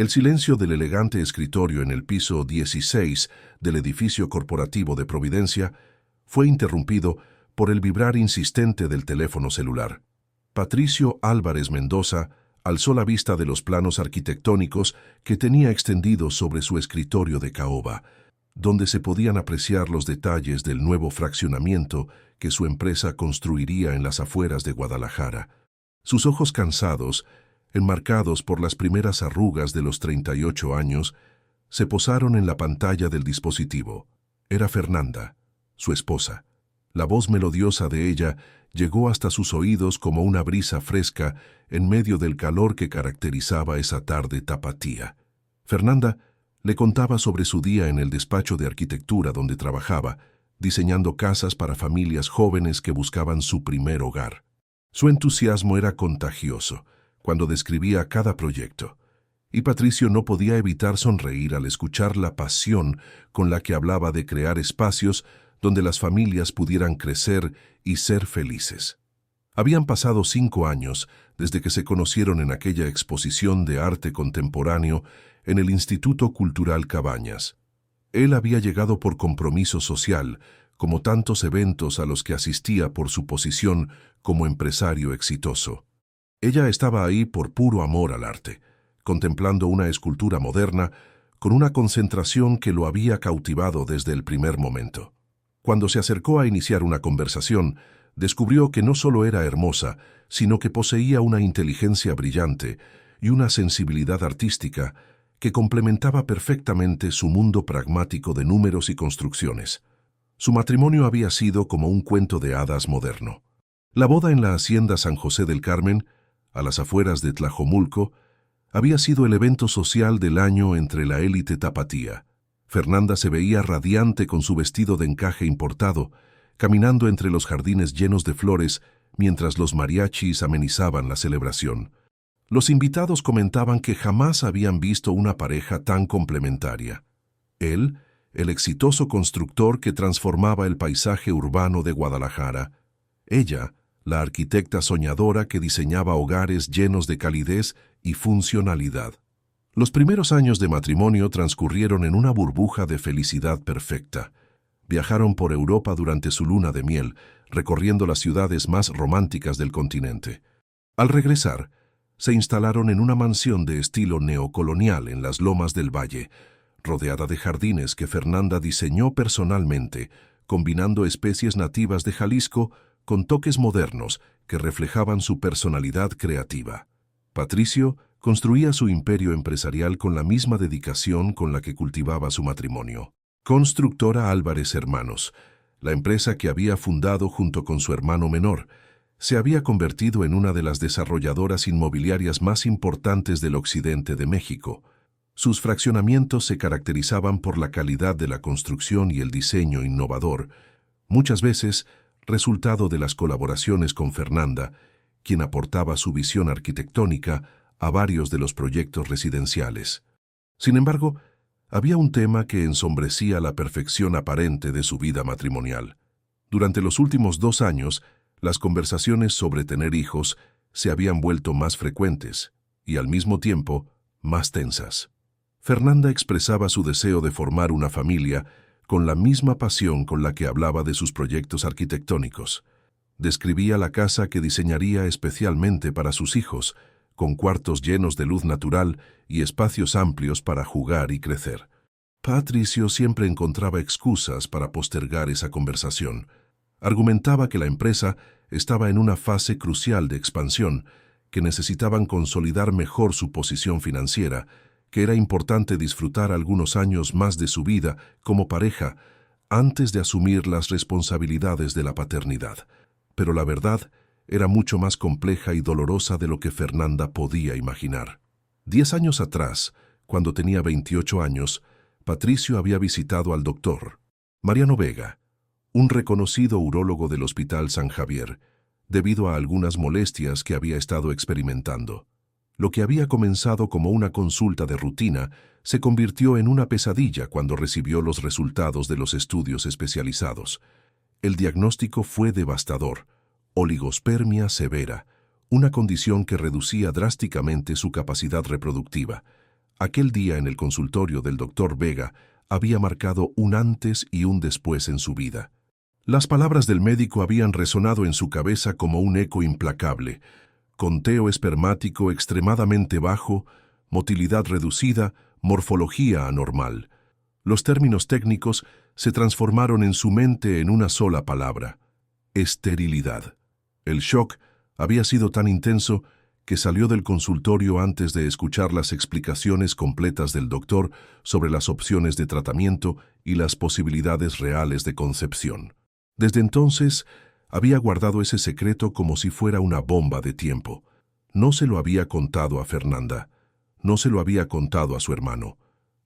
El silencio del elegante escritorio en el piso 16 del edificio corporativo de Providencia fue interrumpido por el vibrar insistente del teléfono celular. Patricio Álvarez Mendoza alzó la vista de los planos arquitectónicos que tenía extendidos sobre su escritorio de caoba, donde se podían apreciar los detalles del nuevo fraccionamiento que su empresa construiría en las afueras de Guadalajara. Sus ojos cansados, enmarcados por las primeras arrugas de los 38 años, se posaron en la pantalla del dispositivo. Era Fernanda, su esposa. La voz melodiosa de ella llegó hasta sus oídos como una brisa fresca en medio del calor que caracterizaba esa tarde tapatía. Fernanda le contaba sobre su día en el despacho de arquitectura donde trabajaba, diseñando casas para familias jóvenes que buscaban su primer hogar. Su entusiasmo era contagioso cuando describía cada proyecto, y Patricio no podía evitar sonreír al escuchar la pasión con la que hablaba de crear espacios donde las familias pudieran crecer y ser felices. Habían pasado 5 años desde que se conocieron en aquella exposición de arte contemporáneo en el Instituto Cultural Cabañas. Él había llegado por compromiso social, como tantos eventos a los que asistía por su posición como empresario exitoso. Ella estaba ahí por puro amor al arte, contemplando una escultura moderna con una concentración que lo había cautivado desde el primer momento. Cuando se acercó a iniciar una conversación, descubrió que no solo era hermosa, sino que poseía una inteligencia brillante y una sensibilidad artística que complementaba perfectamente su mundo pragmático de números y construcciones. Su matrimonio había sido como un cuento de hadas moderno. La boda en la hacienda San José del Carmen, a las afueras de Tlajomulco, había sido el evento social del año entre la élite tapatía. Fernanda se veía radiante con su vestido de encaje importado, caminando entre los jardines llenos de flores mientras los mariachis amenizaban la celebración. Los invitados comentaban que jamás habían visto una pareja tan complementaria. Él, el exitoso constructor que transformaba el paisaje urbano de Guadalajara. Ella, la arquitecta soñadora que diseñaba hogares llenos de calidez y funcionalidad. Los primeros años de matrimonio transcurrieron en una burbuja de felicidad perfecta. Viajaron por Europa durante su luna de miel, recorriendo las ciudades más románticas del continente. Al regresar, se instalaron en una mansión de estilo neocolonial en las Lomas del Valle, rodeada de jardines que Fernanda diseñó personalmente, combinando especies nativas de Jalisco con toques modernos que reflejaban su personalidad creativa. Patricio construía su imperio empresarial con la misma dedicación con la que cultivaba su matrimonio. Constructora Álvarez Hermanos, la empresa que había fundado junto con su hermano menor, se había convertido en una de las desarrolladoras inmobiliarias más importantes del occidente de México. Sus fraccionamientos se caracterizaban por la calidad de la construcción y el diseño innovador, muchas veces resultado de las colaboraciones con Fernanda, quien aportaba su visión arquitectónica a varios de los proyectos residenciales. Sin embargo, había un tema que ensombrecía la perfección aparente de su vida matrimonial. Durante los últimos 2 años, las conversaciones sobre tener hijos se habían vuelto más frecuentes y, al mismo tiempo, más tensas. Fernanda expresaba su deseo de formar una familia con la misma pasión con la que hablaba de sus proyectos arquitectónicos. Describía la casa que diseñaría especialmente para sus hijos, con cuartos llenos de luz natural y espacios amplios para jugar y crecer. Patricio siempre encontraba excusas para postergar esa conversación. Argumentaba que la empresa estaba en una fase crucial de expansión, que necesitaban consolidar mejor su posición financiera, que era importante disfrutar algunos años más de su vida como pareja antes de asumir las responsabilidades de la paternidad. Pero la verdad era mucho más compleja y dolorosa de lo que Fernanda podía imaginar. 10 años atrás, cuando tenía 28 años, Patricio había visitado al doctor Mariano Vega, un reconocido urólogo del Hospital San Javier, debido a algunas molestias que había estado experimentando. Lo que había comenzado como una consulta de rutina se convirtió en una pesadilla cuando recibió los resultados de los estudios especializados. El diagnóstico fue devastador: oligospermia severa, una condición que reducía drásticamente su capacidad reproductiva. Aquel día en el consultorio del doctor Vega había marcado un antes y un después en su vida. Las palabras del médico habían resonado en su cabeza como un eco implacable: conteo espermático extremadamente bajo, motilidad reducida, morfología anormal. Los términos técnicos se transformaron en su mente en una sola palabra: esterilidad. El shock había sido tan intenso que salió del consultorio antes de escuchar las explicaciones completas del doctor sobre las opciones de tratamiento y las posibilidades reales de concepción. Desde entonces, había guardado ese secreto como si fuera una bomba de tiempo. No se lo había contado a Fernanda, no se lo había contado a su hermano,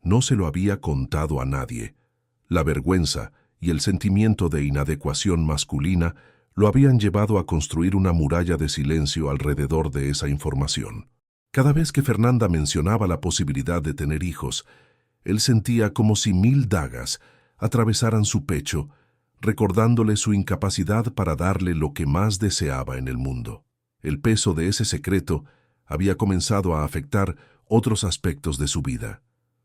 no se lo había contado a nadie. La vergüenza y el sentimiento de inadecuación masculina lo habían llevado a construir una muralla de silencio alrededor de esa información. Cada vez que Fernanda mencionaba la posibilidad de tener hijos, él sentía como si 1000 dagas atravesaran su pecho, recordándole su incapacidad para darle lo que más deseaba en el mundo. El peso de ese secreto había comenzado a afectar otros aspectos de su vida.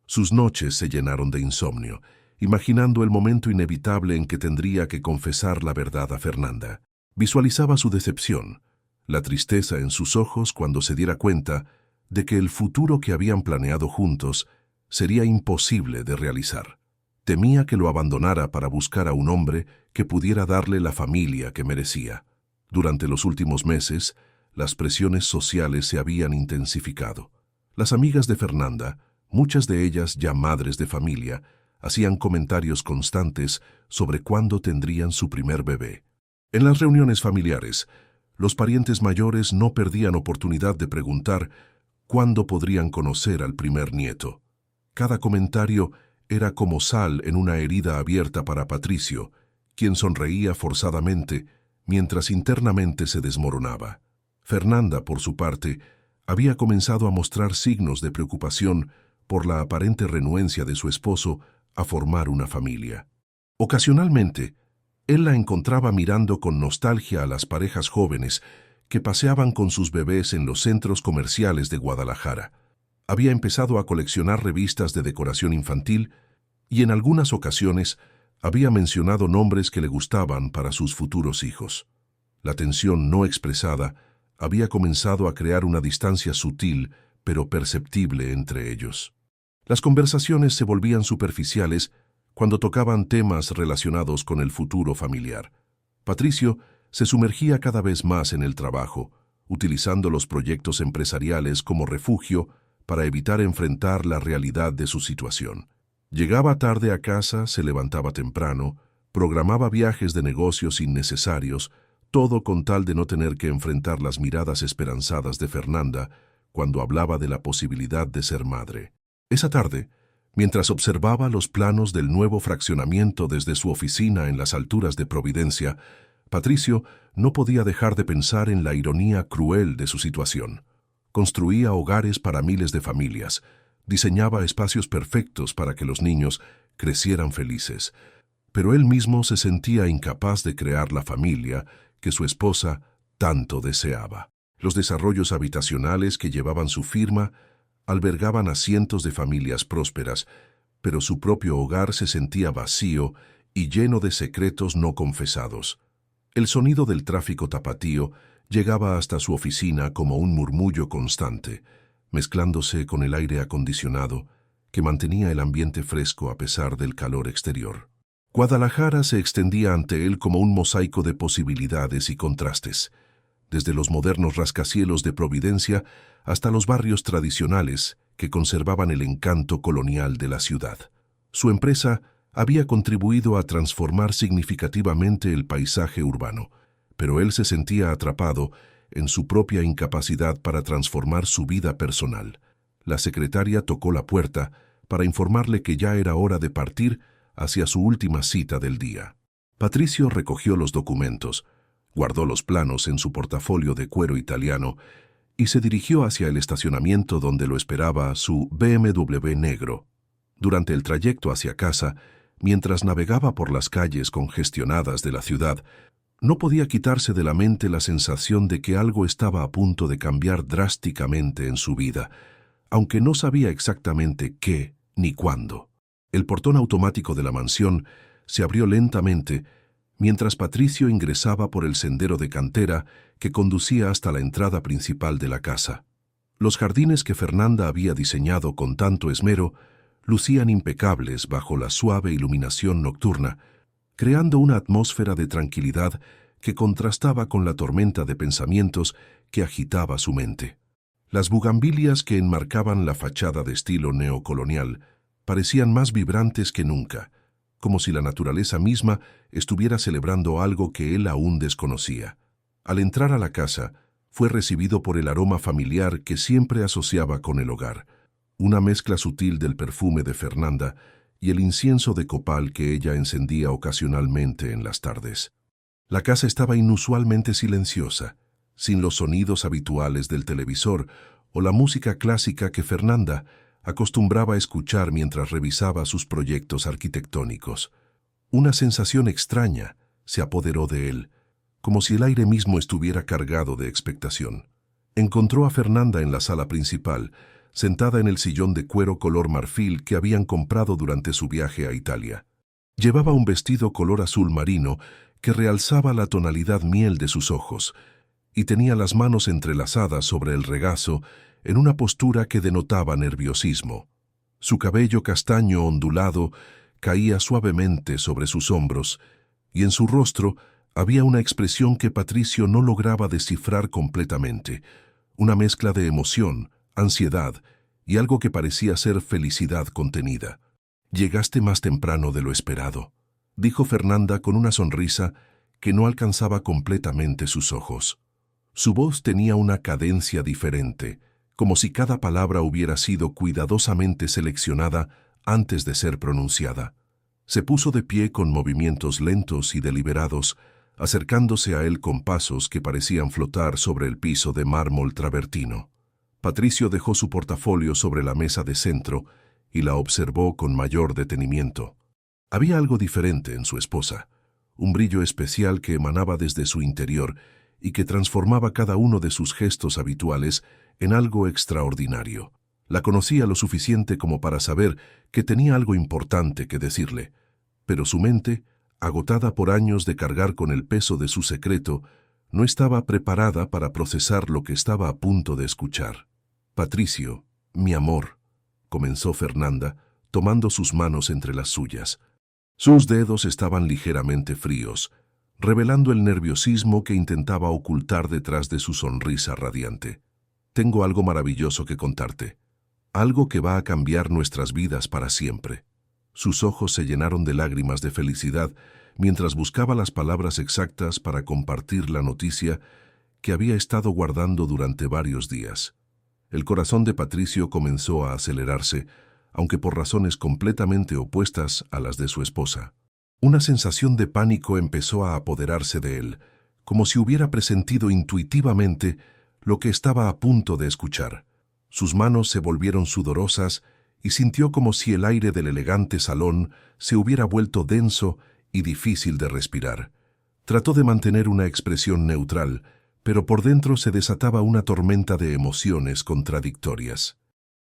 Sus noches se llenaron de insomnio, imaginando el momento inevitable en que tendría que confesar la verdad a Fernanda. Visualizaba su decepción, la tristeza en sus ojos cuando se diera cuenta de que el futuro que habían planeado juntos sería imposible de realizar. Temía que lo abandonara para buscar a un hombre que pudiera darle la familia que merecía. Durante los últimos meses, las presiones sociales se habían intensificado. Las amigas de Fernanda, muchas de ellas ya madres de familia, hacían comentarios constantes sobre cuándo tendrían su primer bebé. En las reuniones familiares, los parientes mayores no perdían oportunidad de preguntar cuándo podrían conocer al primer nieto. Cada comentario era como sal en una herida abierta para Patricio, quien sonreía forzadamente mientras internamente se desmoronaba. Fernanda, por su parte, había comenzado a mostrar signos de preocupación por la aparente renuencia de su esposo a formar una familia. Ocasionalmente, él la encontraba mirando con nostalgia a las parejas jóvenes que paseaban con sus bebés en los centros comerciales de Guadalajara. Había empezado a coleccionar revistas de decoración infantil y en algunas ocasiones había mencionado nombres que le gustaban para sus futuros hijos. La tensión no expresada había comenzado a crear una distancia sutil pero perceptible entre ellos. Las conversaciones se volvían superficiales cuando tocaban temas relacionados con el futuro familiar. Patricio se sumergía cada vez más en el trabajo, utilizando los proyectos empresariales como refugio para evitar enfrentar la realidad de su situación. Llegaba tarde a casa, se levantaba temprano, programaba viajes de negocios innecesarios, todo con tal de no tener que enfrentar las miradas esperanzadas de Fernanda cuando hablaba de la posibilidad de ser madre. Esa tarde, mientras observaba los planos del nuevo fraccionamiento desde su oficina en las alturas de Providencia, Patricio no podía dejar de pensar en la ironía cruel de su situación. Construía hogares para miles de familias, diseñaba espacios perfectos para que los niños crecieran felices, pero él mismo se sentía incapaz de crear la familia que su esposa tanto deseaba. Los desarrollos habitacionales que llevaban su firma albergaban a cientos de familias prósperas, pero su propio hogar se sentía vacío y lleno de secretos no confesados. El sonido del tráfico tapatío llegaba hasta su oficina como un murmullo constante, mezclándose con el aire acondicionado que mantenía el ambiente fresco a pesar del calor exterior. Guadalajara se extendía ante él como un mosaico de posibilidades y contrastes, desde los modernos rascacielos de Providencia hasta los barrios tradicionales que conservaban el encanto colonial de la ciudad. Su empresa había contribuido a transformar significativamente el paisaje urbano, pero él se sentía atrapado en su propia incapacidad para transformar su vida personal. La secretaria tocó la puerta para informarle que ya era hora de partir hacia su última cita del día. Patricio recogió los documentos, guardó los planos en su portafolio de cuero italiano y se dirigió hacia el estacionamiento donde lo esperaba su BMW negro. Durante el trayecto hacia casa, mientras navegaba por las calles congestionadas de la ciudad, no podía quitarse de la mente la sensación de que algo estaba a punto de cambiar drásticamente en su vida, aunque no sabía exactamente qué ni cuándo. El portón automático de la mansión se abrió lentamente mientras Patricio ingresaba por el sendero de cantera que conducía hasta la entrada principal de la casa. Los jardines que Fernanda había diseñado con tanto esmero lucían impecables bajo la suave iluminación nocturna, creando una atmósfera de tranquilidad que contrastaba con la tormenta de pensamientos que agitaba su mente. Las bugambilias que enmarcaban la fachada de estilo neocolonial parecían más vibrantes que nunca, como si la naturaleza misma estuviera celebrando algo que él aún desconocía. Al entrar a la casa, fue recibido por el aroma familiar que siempre asociaba con el hogar, una mezcla sutil del perfume de Fernanda y el incienso de copal que ella encendía ocasionalmente en las tardes. La casa estaba inusualmente silenciosa, sin los sonidos habituales del televisor o la música clásica que Fernanda acostumbraba a escuchar mientras revisaba sus proyectos arquitectónicos. Una sensación extraña se apoderó de él, como si el aire mismo estuviera cargado de expectación. Encontró a Fernanda en la sala principal, sentada en el sillón de cuero color marfil que habían comprado durante su viaje a Italia. Llevaba un vestido color azul marino que realzaba la tonalidad miel de sus ojos, y tenía las manos entrelazadas sobre el regazo en una postura que denotaba nerviosismo. Su cabello castaño ondulado caía suavemente sobre sus hombros, y en su rostro había una expresión que Patricio no lograba descifrar completamente, una mezcla de emoción, ansiedad y algo que parecía ser felicidad contenida. «Llegaste más temprano de lo esperado», dijo Fernanda con una sonrisa que no alcanzaba completamente sus ojos. Su voz tenía una cadencia diferente, como si cada palabra hubiera sido cuidadosamente seleccionada antes de ser pronunciada. Se puso de pie con movimientos lentos y deliberados, acercándose a él con pasos que parecían flotar sobre el piso de mármol travertino. Patricio dejó su portafolio sobre la mesa de centro y la observó con mayor detenimiento. Había algo diferente en su esposa, un brillo especial que emanaba desde su interior y que transformaba cada uno de sus gestos habituales en algo extraordinario. La conocía lo suficiente como para saber que tenía algo importante que decirle, pero su mente, agotada por años de cargar con el peso de su secreto, no estaba preparada para procesar lo que estaba a punto de escuchar. «Patricio, mi amor», comenzó Fernanda, tomando sus manos entre las suyas. Sus dedos estaban ligeramente fríos, revelando el nerviosismo que intentaba ocultar detrás de su sonrisa radiante. «Tengo algo maravilloso que contarte, algo que va a cambiar nuestras vidas para siempre». Sus ojos se llenaron de lágrimas de felicidad mientras buscaba las palabras exactas para compartir la noticia que había estado guardando durante varios días. El corazón de Patricio comenzó a acelerarse, aunque por razones completamente opuestas a las de su esposa. Una sensación de pánico empezó a apoderarse de él, como si hubiera presentido intuitivamente lo que estaba a punto de escuchar. Sus manos se volvieron sudorosas y sintió como si el aire del elegante salón se hubiera vuelto denso y difícil de respirar. Trató de mantener una expresión neutral, pero por dentro se desataba una tormenta de emociones contradictorias.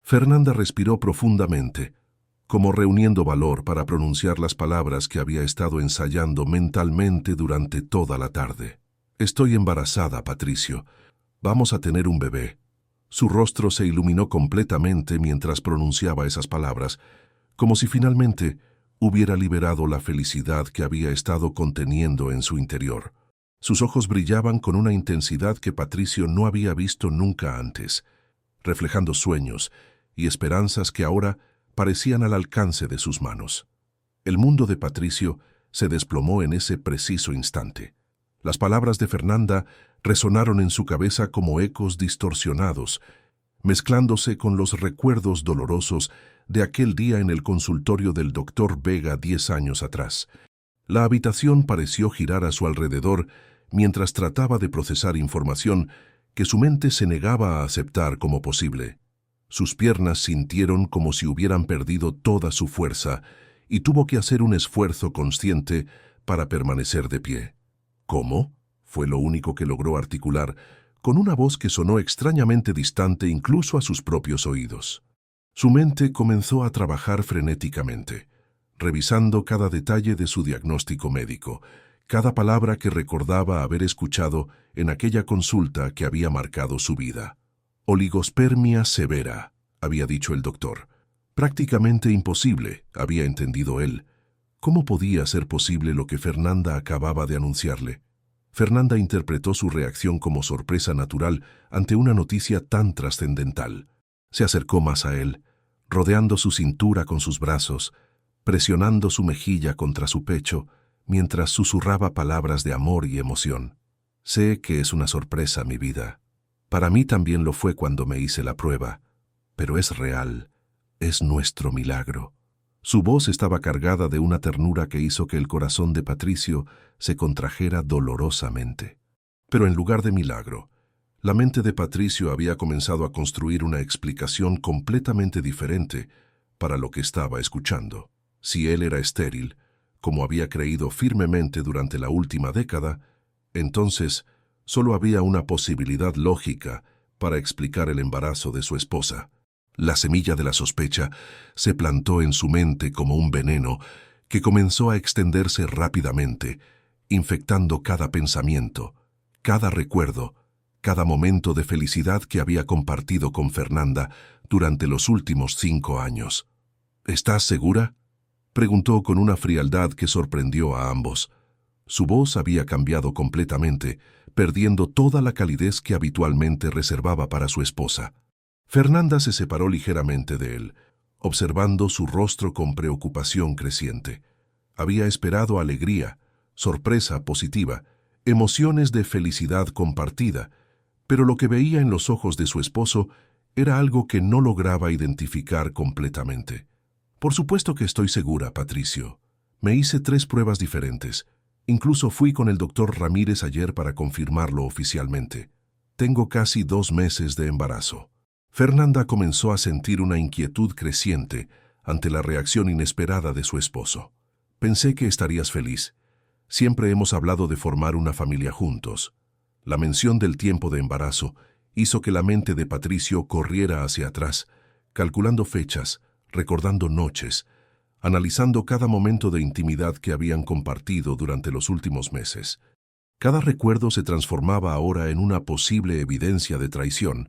Fernanda respiró profundamente, como reuniendo valor para pronunciar las palabras que había estado ensayando mentalmente durante toda la tarde. «Estoy embarazada, Patricio. Vamos a tener un bebé». Su rostro se iluminó completamente mientras pronunciaba esas palabras, como si finalmente hubiera liberado la felicidad que había estado conteniendo en su interior. Sus ojos brillaban con una intensidad que Patricio no había visto nunca antes, reflejando sueños y esperanzas que ahora parecían al alcance de sus manos. El mundo de Patricio se desplomó en ese preciso instante. Las palabras de Fernanda resonaron en su cabeza como ecos distorsionados, mezclándose con los recuerdos dolorosos de aquel día en el consultorio del doctor Vega 10 años atrás. La habitación pareció girar a su alrededor mientras trataba de procesar información que su mente se negaba a aceptar como posible. Sus piernas sintieron como si hubieran perdido toda su fuerza y tuvo que hacer un esfuerzo consciente para permanecer de pie. «¿Cómo?», fue lo único que logró articular, con una voz que sonó extrañamente distante incluso a sus propios oídos. Su mente comenzó a trabajar frenéticamente, revisando cada detalle de su diagnóstico médico, cada palabra que recordaba haber escuchado en aquella consulta que había marcado su vida. Oligospermia severa, había dicho el doctor. Prácticamente imposible, había entendido él. ¿Cómo podía ser posible lo que Fernanda acababa de anunciarle? Fernanda interpretó su reacción como sorpresa natural ante una noticia tan trascendental. Se acercó más a él, rodeando su cintura con sus brazos, presionando su mejilla contra su pecho, mientras susurraba palabras de amor y emoción. Sé que es una sorpresa, mi vida. Para mí también lo fue cuando me hice la prueba, pero es real, es nuestro milagro. Su voz estaba cargada de una ternura que hizo que el corazón de Patricio se contrajera dolorosamente. Pero en lugar de milagro, la mente de Patricio había comenzado a construir una explicación completamente diferente para lo que estaba escuchando. Si él era estéril, como había creído firmemente durante la última década, entonces solo había una posibilidad lógica para explicar el embarazo de su esposa. La semilla de la sospecha se plantó en su mente como un veneno que comenzó a extenderse rápidamente, infectando cada pensamiento, cada recuerdo, cada momento de felicidad que había compartido con Fernanda durante los últimos 5 años. ¿Estás segura?, preguntó con una frialdad que sorprendió a ambos. Su voz había cambiado completamente, perdiendo toda la calidez que habitualmente reservaba para su esposa. Fernanda se separó ligeramente de él, observando su rostro con preocupación creciente. Había esperado alegría, sorpresa positiva, emociones de felicidad compartida, pero lo que veía en los ojos de su esposo era algo que no lograba identificar completamente. Por supuesto que estoy segura, Patricio. Me hice 3 pruebas diferentes. Incluso fui con el doctor Ramírez ayer para confirmarlo oficialmente. Tengo casi 2 meses de embarazo. Fernanda comenzó a sentir una inquietud creciente ante la reacción inesperada de su esposo. Pensé que estarías feliz. Siempre hemos hablado de formar una familia juntos. La mención del tiempo de embarazo hizo que la mente de Patricio corriera hacia atrás, calculando fechas, recordando noches, analizando cada momento de intimidad que habían compartido durante los últimos meses. Cada recuerdo se transformaba ahora en una posible evidencia de traición.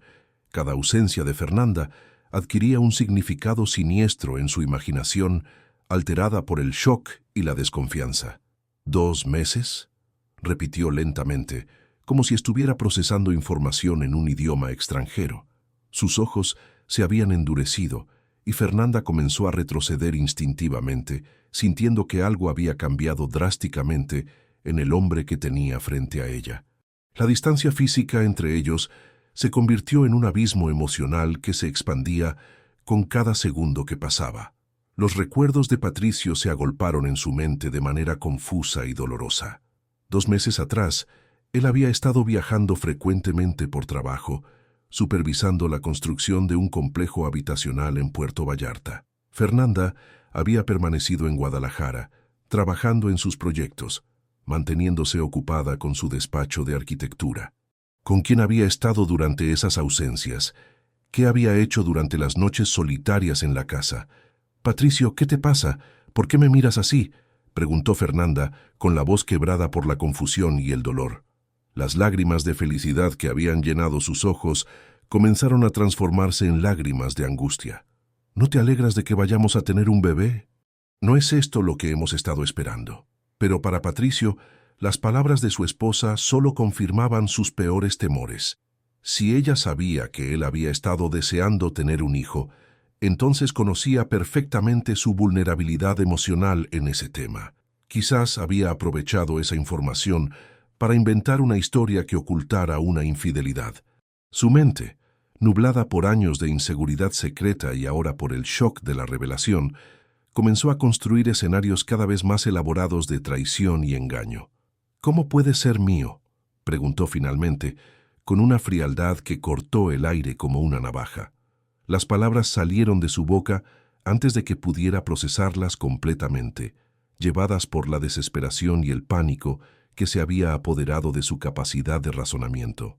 Cada ausencia de Fernanda adquiría un significado siniestro en su imaginación, alterada por el shock y la desconfianza. ¿2 meses?, repitió lentamente, como si estuviera procesando información en un idioma extranjero. Sus ojos se habían endurecido y Fernanda comenzó a retroceder instintivamente, sintiendo que algo había cambiado drásticamente en el hombre que tenía frente a ella. La distancia física entre ellos se convirtió en un abismo emocional que se expandía con cada segundo que pasaba. Los recuerdos de Patricio se agolparon en su mente de manera confusa y dolorosa. 2 meses atrás, él había estado viajando frecuentemente por trabajo, supervisando la construcción de un complejo habitacional en Puerto Vallarta. Fernanda había permanecido en Guadalajara, trabajando en sus proyectos, manteniéndose ocupada con su despacho de arquitectura. ¿Con quién había estado durante esas ausencias? ¿Qué había hecho durante las noches solitarias en la casa? «Patricio, ¿qué te pasa? ¿Por qué me miras así?», preguntó Fernanda, con la voz quebrada por la confusión y el dolor. Las lágrimas de felicidad que habían llenado sus ojos comenzaron a transformarse en lágrimas de angustia. «¿No te alegras de que vayamos a tener un bebé? No es esto lo que hemos estado esperando». Pero para Patricio, las palabras de su esposa solo confirmaban sus peores temores. Si ella sabía que él había estado deseando tener un hijo, entonces conocía perfectamente su vulnerabilidad emocional en ese tema. Quizás había aprovechado esa información para inventar una historia que ocultara una infidelidad. Su mente, nublada por años de inseguridad secreta y ahora por el shock de la revelación, comenzó a construir escenarios cada vez más elaborados de traición y engaño. «¿Cómo puede ser mío?», preguntó finalmente, con una frialdad que cortó el aire como una navaja. Las palabras salieron de su boca antes de que pudiera procesarlas completamente, llevadas por la desesperación y el pánico que se había apoderado de su capacidad de razonamiento.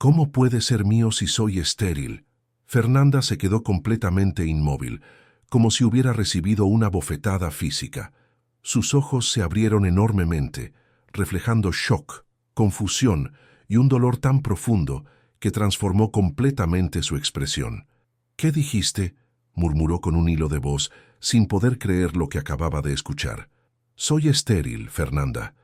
¿Cómo puede ser mío si soy estéril? Fernanda se quedó completamente inmóvil, como si hubiera recibido una bofetada física. Sus ojos se abrieron enormemente, reflejando shock, confusión y un dolor tan profundo que transformó completamente su expresión. «¿Qué dijiste?», murmuró con un hilo de voz, sin poder creer lo que acababa de escuchar. «Soy estéril, Fernanda.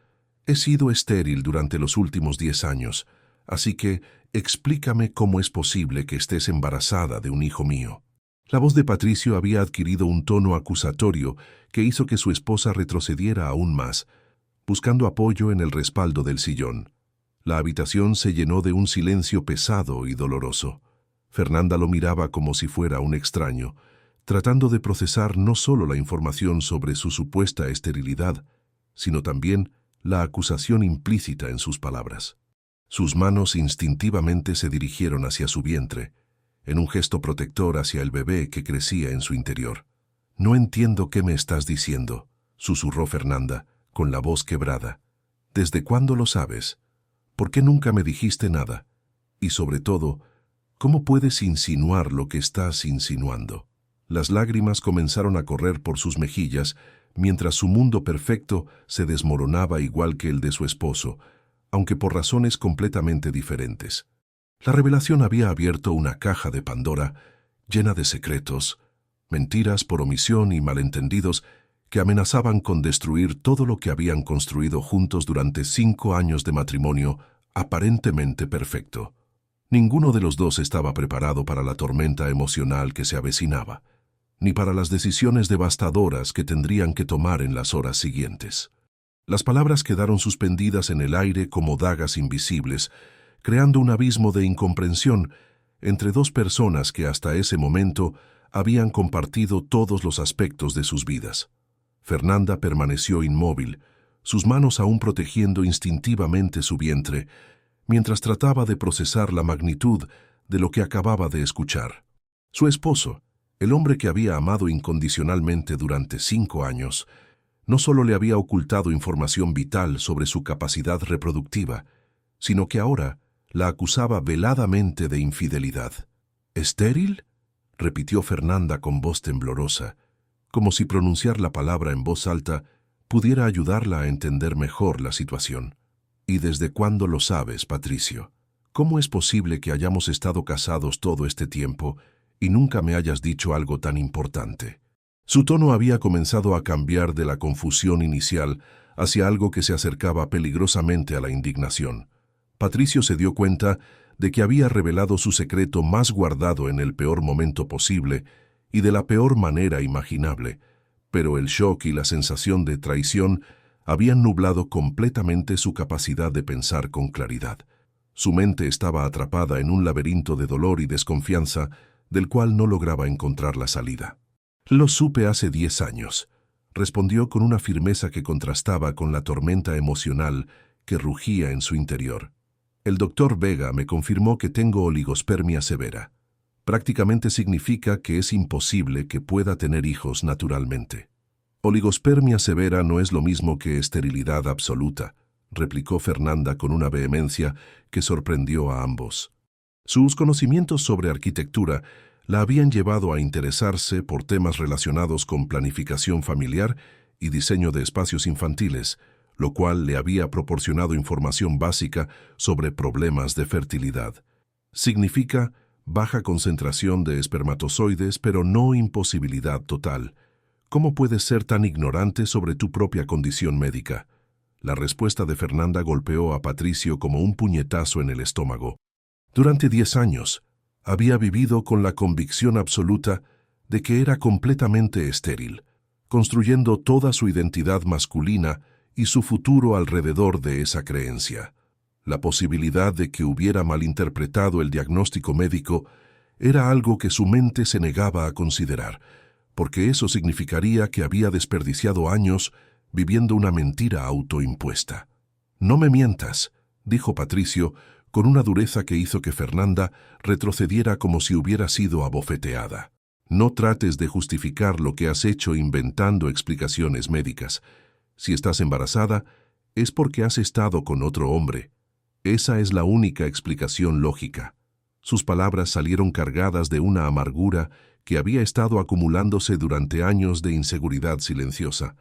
He sido estéril durante los últimos 10 años, así que explícame cómo es posible que estés embarazada de un hijo mío». La voz de Patricio había adquirido un tono acusatorio que hizo que su esposa retrocediera aún más, buscando apoyo en el respaldo del sillón. La habitación se llenó de un silencio pesado y doloroso. Fernanda lo miraba como si fuera un extraño, tratando de procesar no solo la información sobre su supuesta esterilidad, sino también la acusación implícita en sus palabras. Sus manos instintivamente se dirigieron hacia su vientre, en un gesto protector hacia el bebé que crecía en su interior. «No entiendo qué me estás diciendo», susurró Fernanda, con la voz quebrada. «¿Desde cuándo lo sabes? ¿Por qué nunca me dijiste nada? Y sobre todo, ¿cómo puedes insinuar lo que estás insinuando?». Las lágrimas comenzaron a correr por sus mejillas, mientras su mundo perfecto se desmoronaba igual que el de su esposo, aunque por razones completamente diferentes. La revelación había abierto una caja de Pandora llena de secretos, mentiras por omisión y malentendidos que amenazaban con destruir todo lo que habían construido juntos durante 5 años de matrimonio aparentemente perfecto. Ninguno de los dos estaba preparado para la tormenta emocional que se avecinaba, ni para las decisiones devastadoras que tendrían que tomar en las horas siguientes. Las palabras quedaron suspendidas en el aire como dagas invisibles, creando un abismo de incomprensión entre dos personas que hasta ese momento habían compartido todos los aspectos de sus vidas. Fernanda permaneció inmóvil, sus manos aún protegiendo instintivamente su vientre, mientras trataba de procesar la magnitud de lo que acababa de escuchar. Su esposo, el hombre que había amado incondicionalmente durante 5 años, no solo le había ocultado información vital sobre su capacidad reproductiva, sino que ahora la acusaba veladamente de infidelidad. «¿Estéril?», repitió Fernanda con voz temblorosa, como si pronunciar la palabra en voz alta pudiera ayudarla a entender mejor la situación. «¿Y desde cuándo lo sabes, Patricio? ¿Cómo es posible que hayamos estado casados todo este tiempo y nunca me hayas dicho algo tan importante?». Su tono había comenzado a cambiar de la confusión inicial hacia algo que se acercaba peligrosamente a la indignación. Patricio se dio cuenta de que había revelado su secreto más guardado en el peor momento posible y de la peor manera imaginable, pero el shock y la sensación de traición habían nublado completamente su capacidad de pensar con claridad. Su mente estaba atrapada en un laberinto de dolor y desconfianza del cual no lograba encontrar la salida. «Lo supe hace 10 años», respondió con una firmeza que contrastaba con la tormenta emocional que rugía en su interior. «El doctor Vega me confirmó que tengo oligospermia severa. Prácticamente significa que es imposible que pueda tener hijos naturalmente». «Oligospermia severa no es lo mismo que esterilidad absoluta», replicó Fernanda con una vehemencia que sorprendió a ambos. Sus conocimientos sobre arquitectura la habían llevado a interesarse por temas relacionados con planificación familiar y diseño de espacios infantiles, lo cual le había proporcionado información básica sobre problemas de fertilidad. «Significa baja concentración de espermatozoides, pero no imposibilidad total. ¿Cómo puedes ser tan ignorante sobre tu propia condición médica?». La respuesta de Fernanda golpeó a Patricio como un puñetazo en el estómago. Durante 10 años, había vivido con la convicción absoluta de que era completamente estéril, construyendo toda su identidad masculina y su futuro alrededor de esa creencia. La posibilidad de que hubiera malinterpretado el diagnóstico médico era algo que su mente se negaba a considerar, porque eso significaría que había desperdiciado años viviendo una mentira autoimpuesta. «No me mientas», dijo Patricio, con una dureza que hizo que Fernanda retrocediera como si hubiera sido abofeteada. «No trates de justificar lo que has hecho inventando explicaciones médicas. Si estás embarazada, es porque has estado con otro hombre. Esa es la única explicación lógica. Sus palabras salieron cargadas de una amargura que había estado acumulándose durante años de inseguridad silenciosa.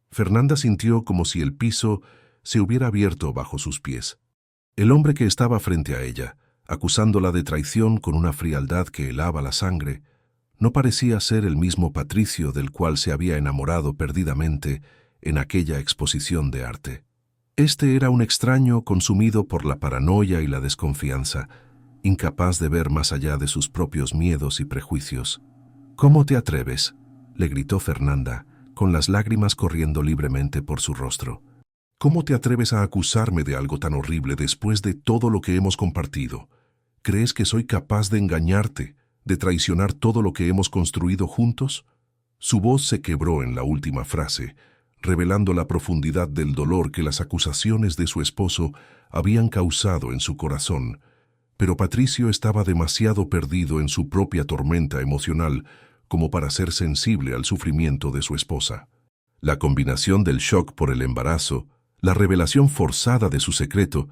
Fernanda sintió como si el piso se hubiera abierto bajo sus pies. El hombre que estaba frente a ella, acusándola de traición con una frialdad que helaba la sangre, no parecía ser el mismo Patricio del cual se había enamorado perdidamente en aquella exposición de arte. Este era un extraño consumido por la paranoia y la desconfianza, incapaz de ver más allá de sus propios miedos y prejuicios. «¿Cómo te atreves?», le gritó Fernanda, con las lágrimas corriendo libremente por su rostro. «¿Cómo te atreves a acusarme de algo tan horrible después de todo lo que hemos compartido? ¿Crees que soy capaz de engañarte, de traicionar todo lo que hemos construido juntos?» Su voz se quebró en la última frase, revelando la profundidad del dolor que las acusaciones de su esposo habían causado en su corazón. Pero Patricio estaba demasiado perdido en su propia tormenta emocional como para ser sensible al sufrimiento de su esposa. La combinación del shock por el embarazo, la revelación forzada de su secreto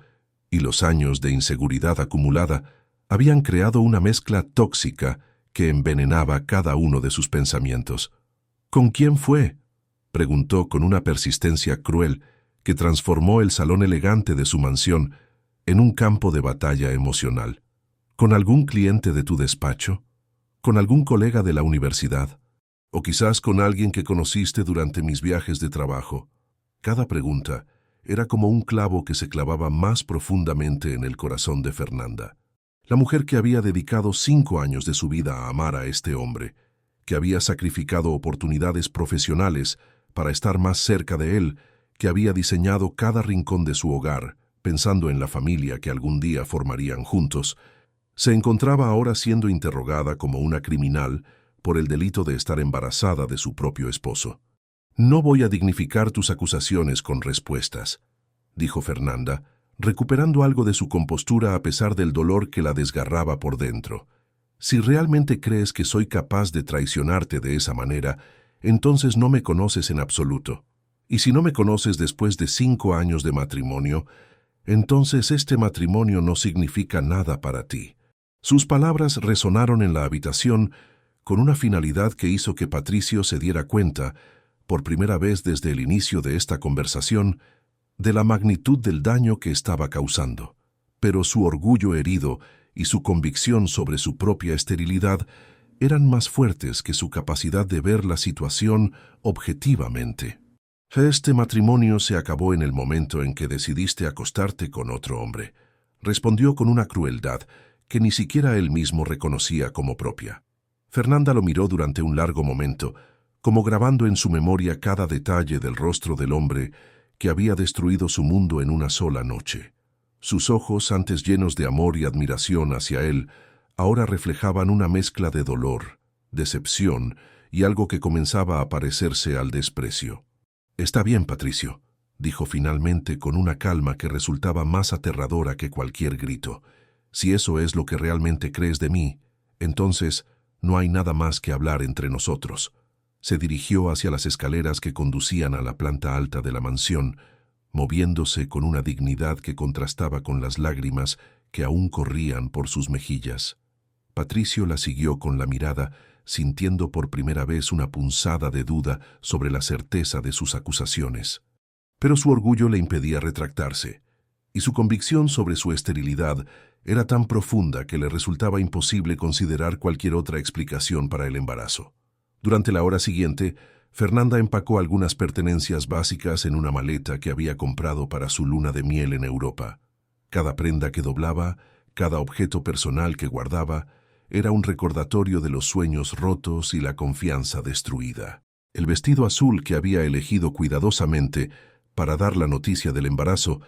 y los años de inseguridad acumulada habían creado una mezcla tóxica que envenenaba cada uno de sus pensamientos. «¿Con quién fue?», preguntó con una persistencia cruel que transformó el salón elegante de su mansión en un campo de batalla emocional. «¿Con algún cliente de tu despacho? ¿Con algún colega de la universidad? ¿O quizás con alguien que conociste durante mis viajes de trabajo?». Cada pregunta era como un clavo que se clavaba más profundamente en el corazón de Fernanda. La mujer que había dedicado 5 años de su vida a amar a este hombre, que había sacrificado oportunidades profesionales para estar más cerca de él, que había diseñado cada rincón de su hogar, pensando en la familia que algún día formarían juntos, se encontraba ahora siendo interrogada como una criminal por el delito de estar embarazada de su propio esposo. «No voy a dignificar tus acusaciones con respuestas», dijo Fernanda, recuperando algo de su compostura a pesar del dolor que la desgarraba por dentro. «Si realmente crees que soy capaz de traicionarte de esa manera, entonces no me conoces en absoluto. Y si no me conoces después de 5 años de matrimonio, entonces este matrimonio no significa nada para ti». Sus palabras resonaron en la habitación con una finalidad que hizo que Patricio se diera cuenta, por primera vez desde el inicio de esta conversación, de la magnitud del daño que estaba causando. Pero su orgullo herido y su convicción sobre su propia esterilidad eran más fuertes que su capacidad de ver la situación objetivamente. «Este matrimonio se acabó en el momento en que decidiste acostarte con otro hombre», respondió con una crueldad que ni siquiera él mismo reconocía como propia. Fernanda lo miró durante un largo momento, como grabando en su memoria cada detalle del rostro del hombre que había destruido su mundo en una sola noche. Sus ojos, antes llenos de amor y admiración hacia él, ahora reflejaban una mezcla de dolor, decepción y algo que comenzaba a parecerse al desprecio. «Está bien, Patricio», dijo finalmente con una calma que resultaba más aterradora que cualquier grito. «Si eso es lo que realmente crees de mí, entonces no hay nada más que hablar entre nosotros». Se dirigió hacia las escaleras que conducían a la planta alta de la mansión, moviéndose con una dignidad que contrastaba con las lágrimas que aún corrían por sus mejillas. Patricio la siguió con la mirada, sintiendo por primera vez una punzada de duda sobre la certeza de sus acusaciones. Pero su orgullo le impedía retractarse, y su convicción sobre su esterilidad era tan profunda que le resultaba imposible considerar cualquier otra explicación para el embarazo. Durante la hora siguiente, Fernanda empacó algunas pertenencias básicas en una maleta que había comprado para su luna de miel en Europa. Cada prenda que doblaba, cada objeto personal que guardaba, era un recordatorio de los sueños rotos y la confianza destruida. El vestido azul que había elegido cuidadosamente para dar la noticia del embarazo,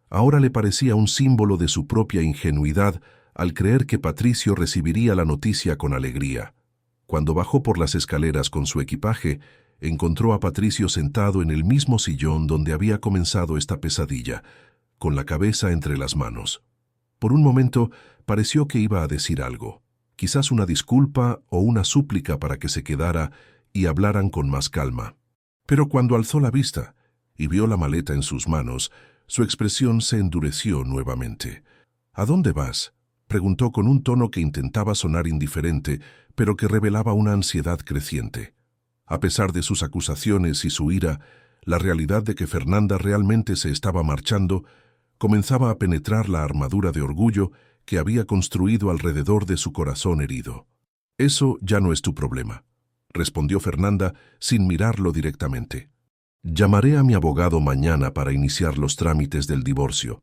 ahora le parecía un símbolo de su propia ingenuidad al creer que Patricio recibiría la noticia con alegría. Cuando bajó por las escaleras con su equipaje, encontró a Patricio sentado en el mismo sillón donde había comenzado esta pesadilla, con la cabeza entre las manos. Por un momento pareció que iba a decir algo, quizás una disculpa o una súplica para que se quedara y hablaran con más calma. Pero cuando alzó la vista y vio la maleta en sus manos, Su expresión se endureció nuevamente. ¿A dónde vas?, preguntó con un tono que intentaba sonar indiferente, pero que revelaba una ansiedad creciente. A pesar de sus acusaciones y su ira, la realidad de que Fernanda realmente se estaba marchando comenzaba a penetrar la armadura de orgullo que había construido alrededor de su corazón herido. «Eso ya no es tu problema», respondió Fernanda sin mirarlo directamente. «Llamaré a mi abogado mañana para iniciar los trámites del divorcio.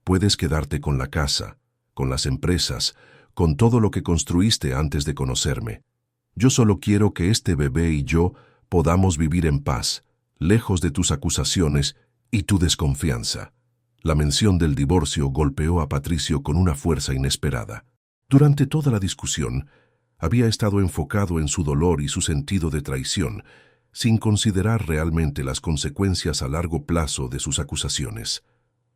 Puedes quedarte con la casa, con las empresas, con todo lo que construiste antes de conocerme. Yo solo quiero que este bebé y yo podamos vivir en paz, lejos de tus acusaciones y tu desconfianza». La mención del divorcio golpeó a Patricio con una fuerza inesperada. Durante toda la discusión, había estado enfocado en su dolor y su sentido de traición, sin considerar realmente las consecuencias a largo plazo de sus acusaciones.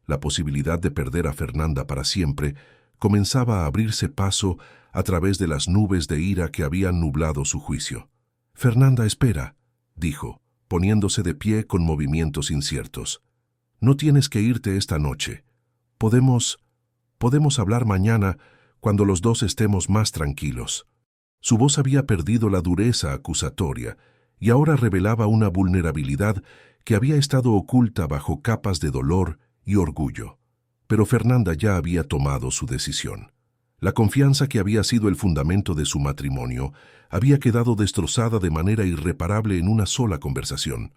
La posibilidad de perder a Fernanda para siempre comenzaba a abrirse paso a través de las nubes de ira que habían nublado su juicio. «Fernanda, espera», dijo, poniéndose de pie con movimientos inciertos. «No tienes que irte esta noche. Podemos hablar mañana cuando los dos estemos más tranquilos». Su voz había perdido la dureza acusatoria y ahora revelaba una vulnerabilidad que había estado oculta bajo capas de dolor y orgullo. Pero Fernanda ya había tomado su decisión. La confianza que había sido el fundamento de su matrimonio había quedado destrozada de manera irreparable en una sola conversación.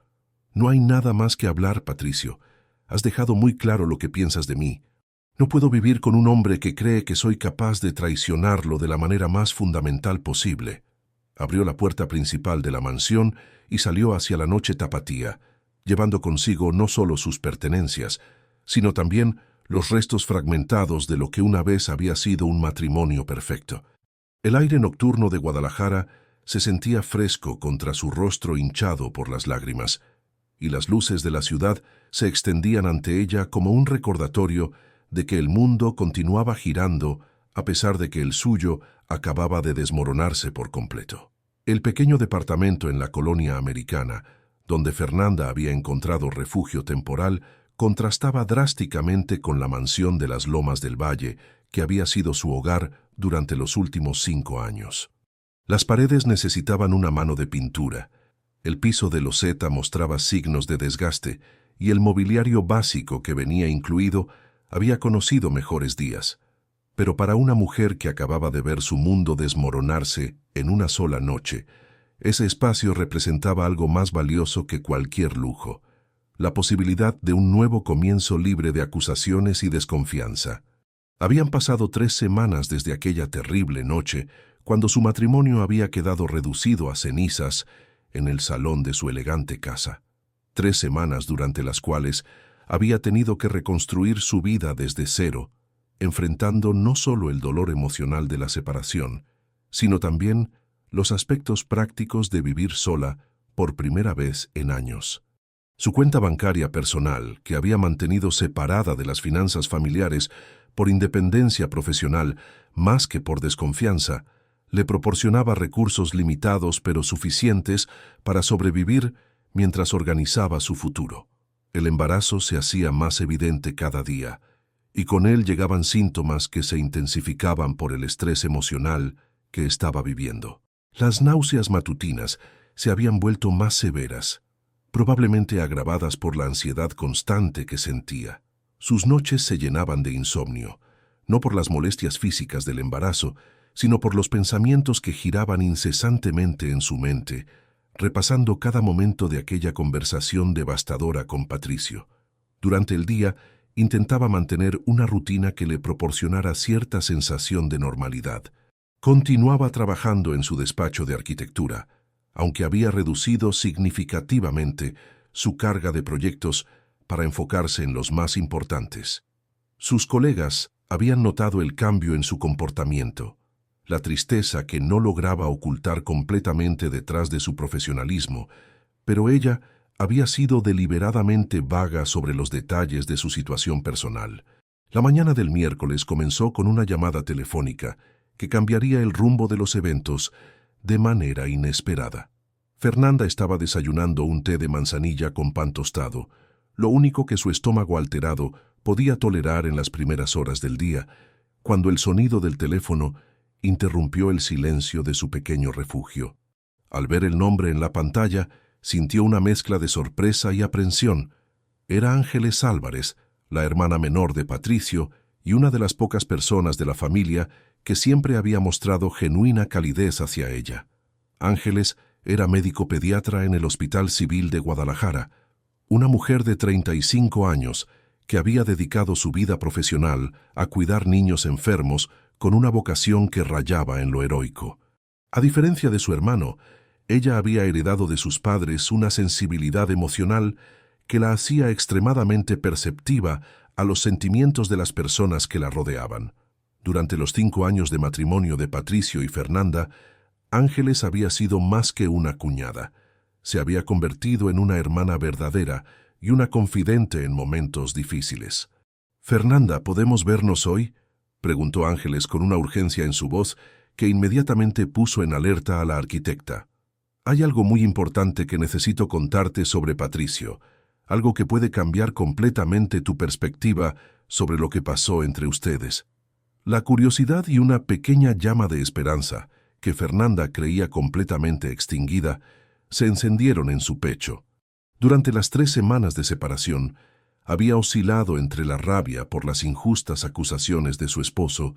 «No hay nada más que hablar, Patricio. Has dejado muy claro lo que piensas de mí. No puedo vivir con un hombre que cree que soy capaz de traicionarlo de la manera más fundamental posible». Abrió la puerta principal de la mansión y salió hacia la noche tapatía, llevando consigo no solo sus pertenencias, sino también los restos fragmentados de lo que una vez había sido un matrimonio perfecto. El aire nocturno de Guadalajara se sentía fresco contra su rostro hinchado por las lágrimas, y las luces de la ciudad se extendían ante ella como un recordatorio de que el mundo continuaba girando a pesar de que el suyo acababa de desmoronarse por completo. El pequeño departamento en la colonia americana, donde Fernanda había encontrado refugio temporal, contrastaba drásticamente con la mansión de las Lomas del Valle, que había sido su hogar durante los últimos 5 años. Las paredes necesitaban una mano de pintura, el piso de loseta mostraba signos de desgaste y el mobiliario básico que venía incluido había conocido mejores días. Pero para una mujer que acababa de ver su mundo desmoronarse en una sola noche, ese espacio representaba algo más valioso que cualquier lujo: la posibilidad de un nuevo comienzo libre de acusaciones y desconfianza. Habían pasado 3 semanas desde aquella terrible noche, cuando su matrimonio había quedado reducido a cenizas en el salón de su elegante casa. 3 semanas durante las cuales había tenido que reconstruir su vida desde cero, enfrentando no solo el dolor emocional de la separación, sino también los aspectos prácticos de vivir sola por primera vez en años. Su cuenta bancaria personal, que había mantenido separada de las finanzas familiares por independencia profesional más que por desconfianza, le proporcionaba recursos limitados pero suficientes para sobrevivir mientras organizaba su futuro. El embarazo se hacía más evidente cada día, y con él llegaban síntomas que se intensificaban por el estrés emocional que estaba viviendo. Las náuseas matutinas se habían vuelto más severas, probablemente agravadas por la ansiedad constante que sentía. Sus noches se llenaban de insomnio, no por las molestias físicas del embarazo, sino por los pensamientos que giraban incesantemente en su mente, repasando cada momento de aquella conversación devastadora con Patricio. Durante el día, intentaba mantener una rutina que le proporcionara cierta sensación de normalidad. Continuaba trabajando en su despacho de arquitectura, aunque había reducido significativamente su carga de proyectos para enfocarse en los más importantes. Sus colegas habían notado el cambio en su comportamiento, la tristeza que no lograba ocultar completamente detrás de su profesionalismo, pero ella había sido deliberadamente vaga sobre los detalles de su situación personal. La mañana del miércoles comenzó con una llamada telefónica que cambiaría el rumbo de los eventos de manera inesperada. Fernanda estaba desayunando un té de manzanilla con pan tostado, lo único que su estómago alterado podía tolerar en las primeras horas del día, cuando el sonido del teléfono interrumpió el silencio de su pequeño refugio. Al ver el nombre en la pantalla, sintió una mezcla de sorpresa y aprensión. Era Ángeles Álvarez, la hermana menor de Patricio y una de las pocas personas de la familia que siempre había mostrado genuina calidez hacia ella. Ángeles era médico pediatra en el Hospital Civil de Guadalajara, una mujer de 35 años que había dedicado su vida profesional a cuidar niños enfermos con una vocación que rayaba en lo heroico. A diferencia de su hermano, ella había heredado de sus padres una sensibilidad emocional que la hacía extremadamente perceptiva a los sentimientos de las personas que la rodeaban. Durante los 5 años de matrimonio de Patricio y Fernanda, Ángeles había sido más que una cuñada. Se había convertido en una hermana verdadera y una confidente en momentos difíciles. «Fernanda, ¿podemos vernos hoy?», preguntó Ángeles con una urgencia en su voz que inmediatamente puso en alerta a la arquitecta. «Hay algo muy importante que necesito contarte sobre Patricio, algo que puede cambiar completamente tu perspectiva sobre lo que pasó entre ustedes». La curiosidad y una pequeña llama de esperanza, que Fernanda creía completamente extinguida, se encendieron en su pecho. Durante las 3 semanas de separación, había oscilado entre la rabia por las injustas acusaciones de su esposo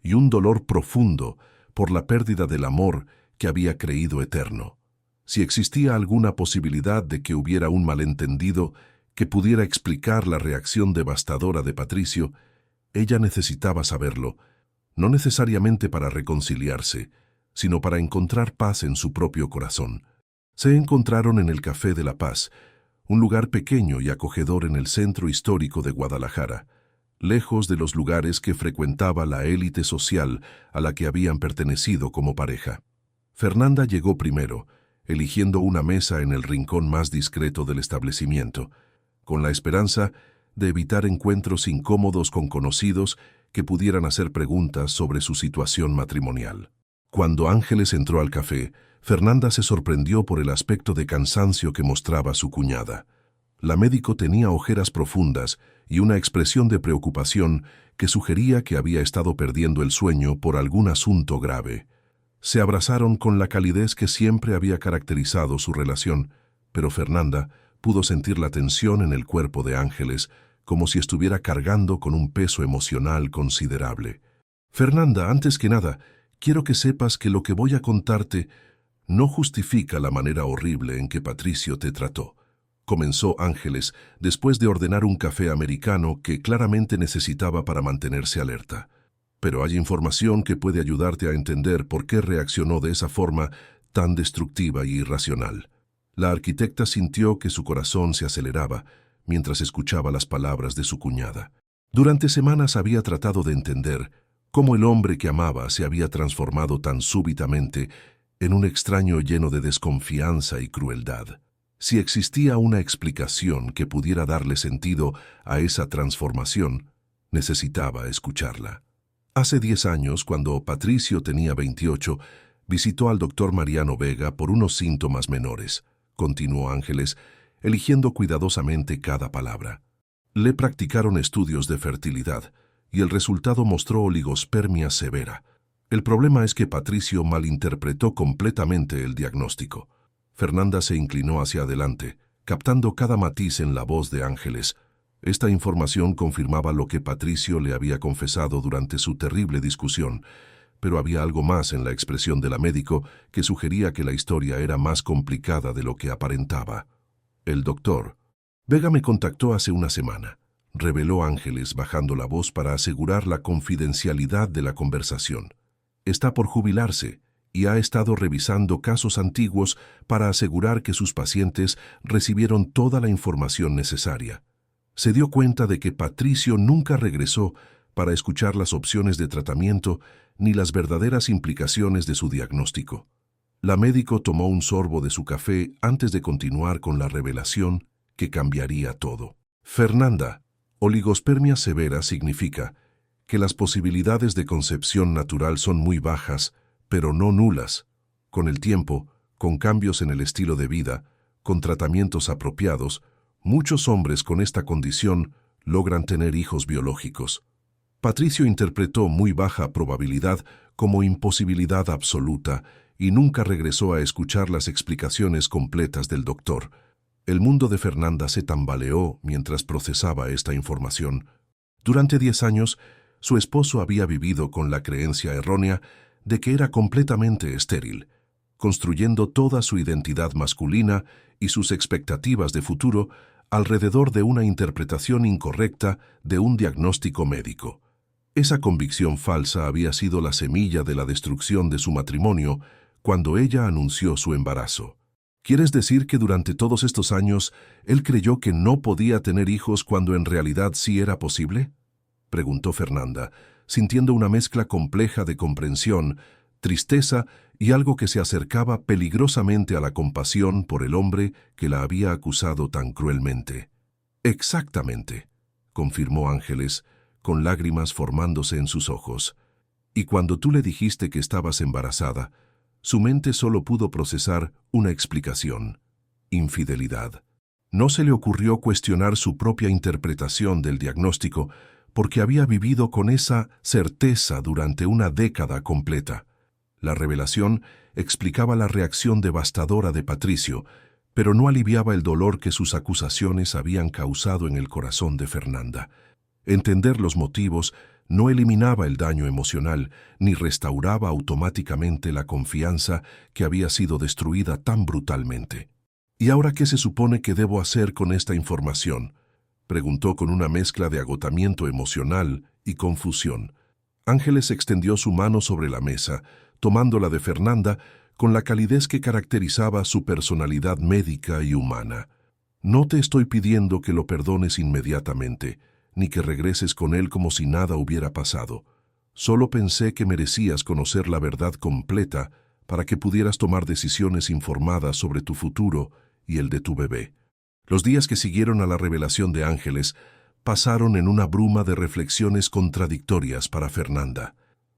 y un dolor profundo por la pérdida del amor que había creído eterno. Si existía alguna posibilidad de que hubiera un malentendido que pudiera explicar la reacción devastadora de Patricio, ella necesitaba saberlo, no necesariamente para reconciliarse, sino para encontrar paz en su propio corazón. Se encontraron en el Café de la Paz, un lugar pequeño y acogedor en el centro histórico de Guadalajara, lejos de los lugares que frecuentaba la élite social a la que habían pertenecido como pareja. Fernanda llegó primero, eligiendo una mesa en el rincón más discreto del establecimiento, con la esperanza de evitar encuentros incómodos con conocidos que pudieran hacer preguntas sobre su situación matrimonial. Cuando Ángeles entró al café, Fernanda se sorprendió por el aspecto de cansancio que mostraba su cuñada. La médico tenía ojeras profundas y una expresión de preocupación que sugería que había estado perdiendo el sueño por algún asunto grave. Se abrazaron con la calidez que siempre había caracterizado su relación, pero Fernanda pudo sentir la tensión en el cuerpo de Ángeles, como si estuviera cargando con un peso emocional considerable. «Fernanda, antes que nada, quiero que sepas que lo que voy a contarte no justifica la manera horrible en que Patricio te trató», comenzó Ángeles después de ordenar un café americano que claramente necesitaba para mantenerse alerta. «Pero hay información que puede ayudarte a entender por qué reaccionó de esa forma tan destructiva y irracional». La arquitecta sintió que su corazón se aceleraba mientras escuchaba las palabras de su cuñada. Durante semanas había tratado de entender cómo el hombre que amaba se había transformado tan súbitamente en un extraño lleno de desconfianza y crueldad. Si existía una explicación que pudiera darle sentido a esa transformación, necesitaba escucharla. Hace 10 años, cuando Patricio tenía 28, visitó al doctor Mariano Vega por unos síntomas menores, continuó Ángeles, eligiendo cuidadosamente cada palabra. Le practicaron estudios de fertilidad y el resultado mostró oligospermia severa. El problema es que Patricio malinterpretó completamente el diagnóstico. Fernanda se inclinó hacia adelante, captando cada matiz en la voz de Ángeles. Esta información confirmaba lo que Patricio le había confesado durante su terrible discusión, pero había algo más en la expresión de la médico que sugería que la historia era más complicada de lo que aparentaba. «El doctor Vega me contactó hace una semana», reveló Ángeles bajando la voz para asegurar la confidencialidad de la conversación. «Está por jubilarse y ha estado revisando casos antiguos para asegurar que sus pacientes recibieron toda la información necesaria. Se dio cuenta de que Patricio nunca regresó para escuchar las opciones de tratamiento ni las verdaderas implicaciones de su diagnóstico». La médico tomó un sorbo de su café antes de continuar con la revelación que cambiaría todo. «Fernanda, oligospermia severa significa que las posibilidades de concepción natural son muy bajas, pero no nulas. Con el tiempo, con cambios en el estilo de vida, con tratamientos apropiados, Muchos hombres con esta condición logran tener hijos biológicos. Patricio interpretó muy baja probabilidad como imposibilidad absoluta y nunca regresó a escuchar las explicaciones completas del doctor. El mundo de Fernanda se tambaleó mientras procesaba esta información. Durante 10 años, su esposo había vivido con la creencia errónea de que era completamente estéril, construyendo toda su identidad masculina y sus expectativas de futuro alrededor de una interpretación incorrecta de un diagnóstico médico. Esa convicción falsa había sido la semilla de la destrucción de su matrimonio cuando ella anunció su embarazo. ¿Quieres decir que durante todos estos años él creyó que no podía tener hijos cuando en realidad sí era posible?, preguntó Fernanda, sintiendo una mezcla compleja de comprensión, tristeza y algo que se acercaba peligrosamente a la compasión por el hombre que la había acusado tan cruelmente. «Exactamente», confirmó Ángeles, con lágrimas formándose en sus ojos. «Y cuando tú le dijiste que estabas embarazada, su mente solo pudo procesar una explicación: infidelidad. No se le ocurrió cuestionar su propia interpretación del diagnóstico porque había vivido con esa certeza durante una década completa. La revelación explicaba la reacción devastadora de Patricio, pero no aliviaba el dolor que sus acusaciones habían causado en el corazón de Fernanda. Entender los motivos no eliminaba el daño emocional ni restauraba automáticamente la confianza que había sido destruida tan brutalmente. «¿Y ahora qué se supone que debo hacer con esta información?», preguntó con una mezcla de agotamiento emocional y confusión. Ángeles extendió su mano sobre la mesa, tomándola de Fernanda con la calidez que caracterizaba su personalidad médica y humana. «No te estoy pidiendo que lo perdones inmediatamente, ni que regreses con él como si nada hubiera pasado. Solo pensé que merecías conocer la verdad completa para que pudieras tomar decisiones informadas sobre tu futuro y el de tu bebé». Los días que siguieron a la revelación de Ángeles pasaron en una bruma de reflexiones contradictorias para Fernanda.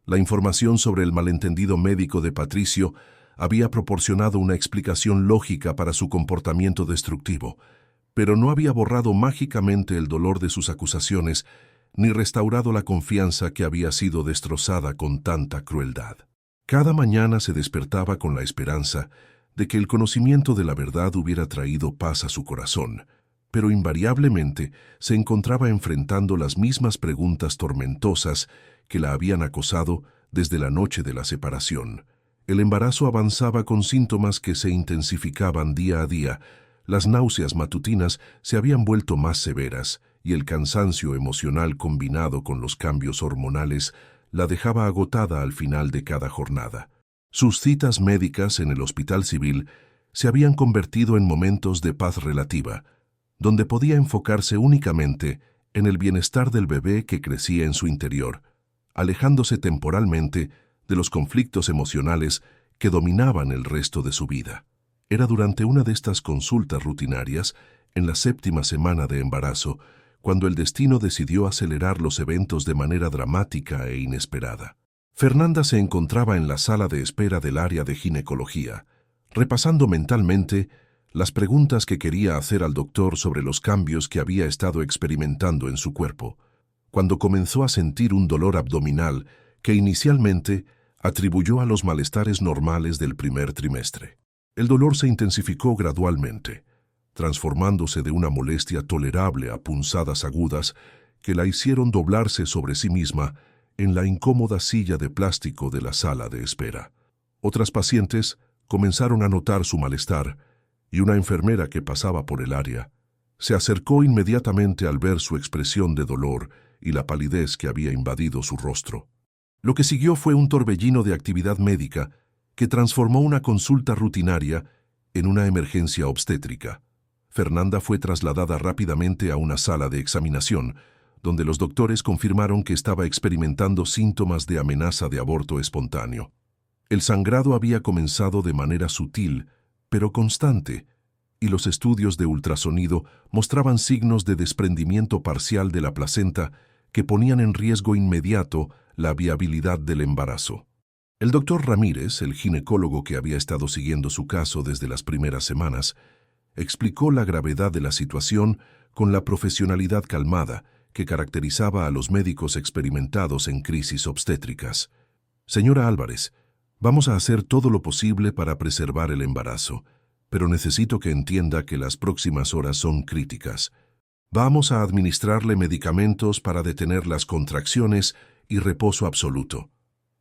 La información sobre el malentendido médico de Patricio había proporcionado una explicación lógica para su comportamiento destructivo, pero no había borrado mágicamente el dolor de sus acusaciones ni restaurado la confianza que había sido destrozada con tanta crueldad. Cada mañana se despertaba con la esperanza de que el conocimiento de la verdad hubiera traído paz a su corazón, pero invariablemente se encontraba enfrentando las mismas preguntas tormentosas que la habían acosado desde la noche de la separación. El embarazo avanzaba con síntomas que se intensificaban día a día, las náuseas matutinas se habían vuelto más severas y el cansancio emocional combinado con los cambios hormonales la dejaba agotada al final de cada jornada. Sus citas médicas en el hospital civil se habían convertido en momentos de paz relativa, donde podía enfocarse únicamente en el bienestar del bebé que crecía en su interior, alejándose temporalmente de los conflictos emocionales que dominaban el resto de su vida. Era durante una de estas consultas rutinarias, en la 7ª semana de embarazo, cuando el destino decidió acelerar los eventos de manera dramática e inesperada. Fernanda se encontraba en la sala de espera del área de ginecología, repasando mentalmente las preguntas que quería hacer al doctor sobre los cambios que había estado experimentando en su cuerpo, cuando comenzó a sentir un dolor abdominal que inicialmente atribuyó a los malestares normales del primer trimestre. El dolor se intensificó gradualmente, transformándose de una molestia tolerable a punzadas agudas que la hicieron doblarse sobre sí misma en la incómoda silla de plástico de la sala de espera. Otras pacientes comenzaron a notar su malestar y una enfermera que pasaba por el área se acercó inmediatamente al ver su expresión de dolor y la palidez que había invadido su rostro. Lo que siguió fue un torbellino de actividad médica que transformó una consulta rutinaria en una emergencia obstétrica. Fernanda fue trasladada rápidamente a una sala de examinación, donde los doctores confirmaron que estaba experimentando síntomas de amenaza de aborto espontáneo. El sangrado había comenzado de manera sutil, pero constante, y los estudios de ultrasonido mostraban signos de desprendimiento parcial de la placenta que ponían en riesgo inmediato la viabilidad del embarazo. El doctor Ramírez, el ginecólogo que había estado siguiendo su caso desde las primeras semanas, Explicó la gravedad de la situación con la profesionalidad calmada que caracterizaba a los médicos experimentados en crisis obstétricas. Señora Álvarez, vamos a hacer todo lo posible para preservar el embarazo, pero necesito que entienda que las próximas horas son críticas. Vamos a administrarle medicamentos para detener las contracciones y reposo absoluto.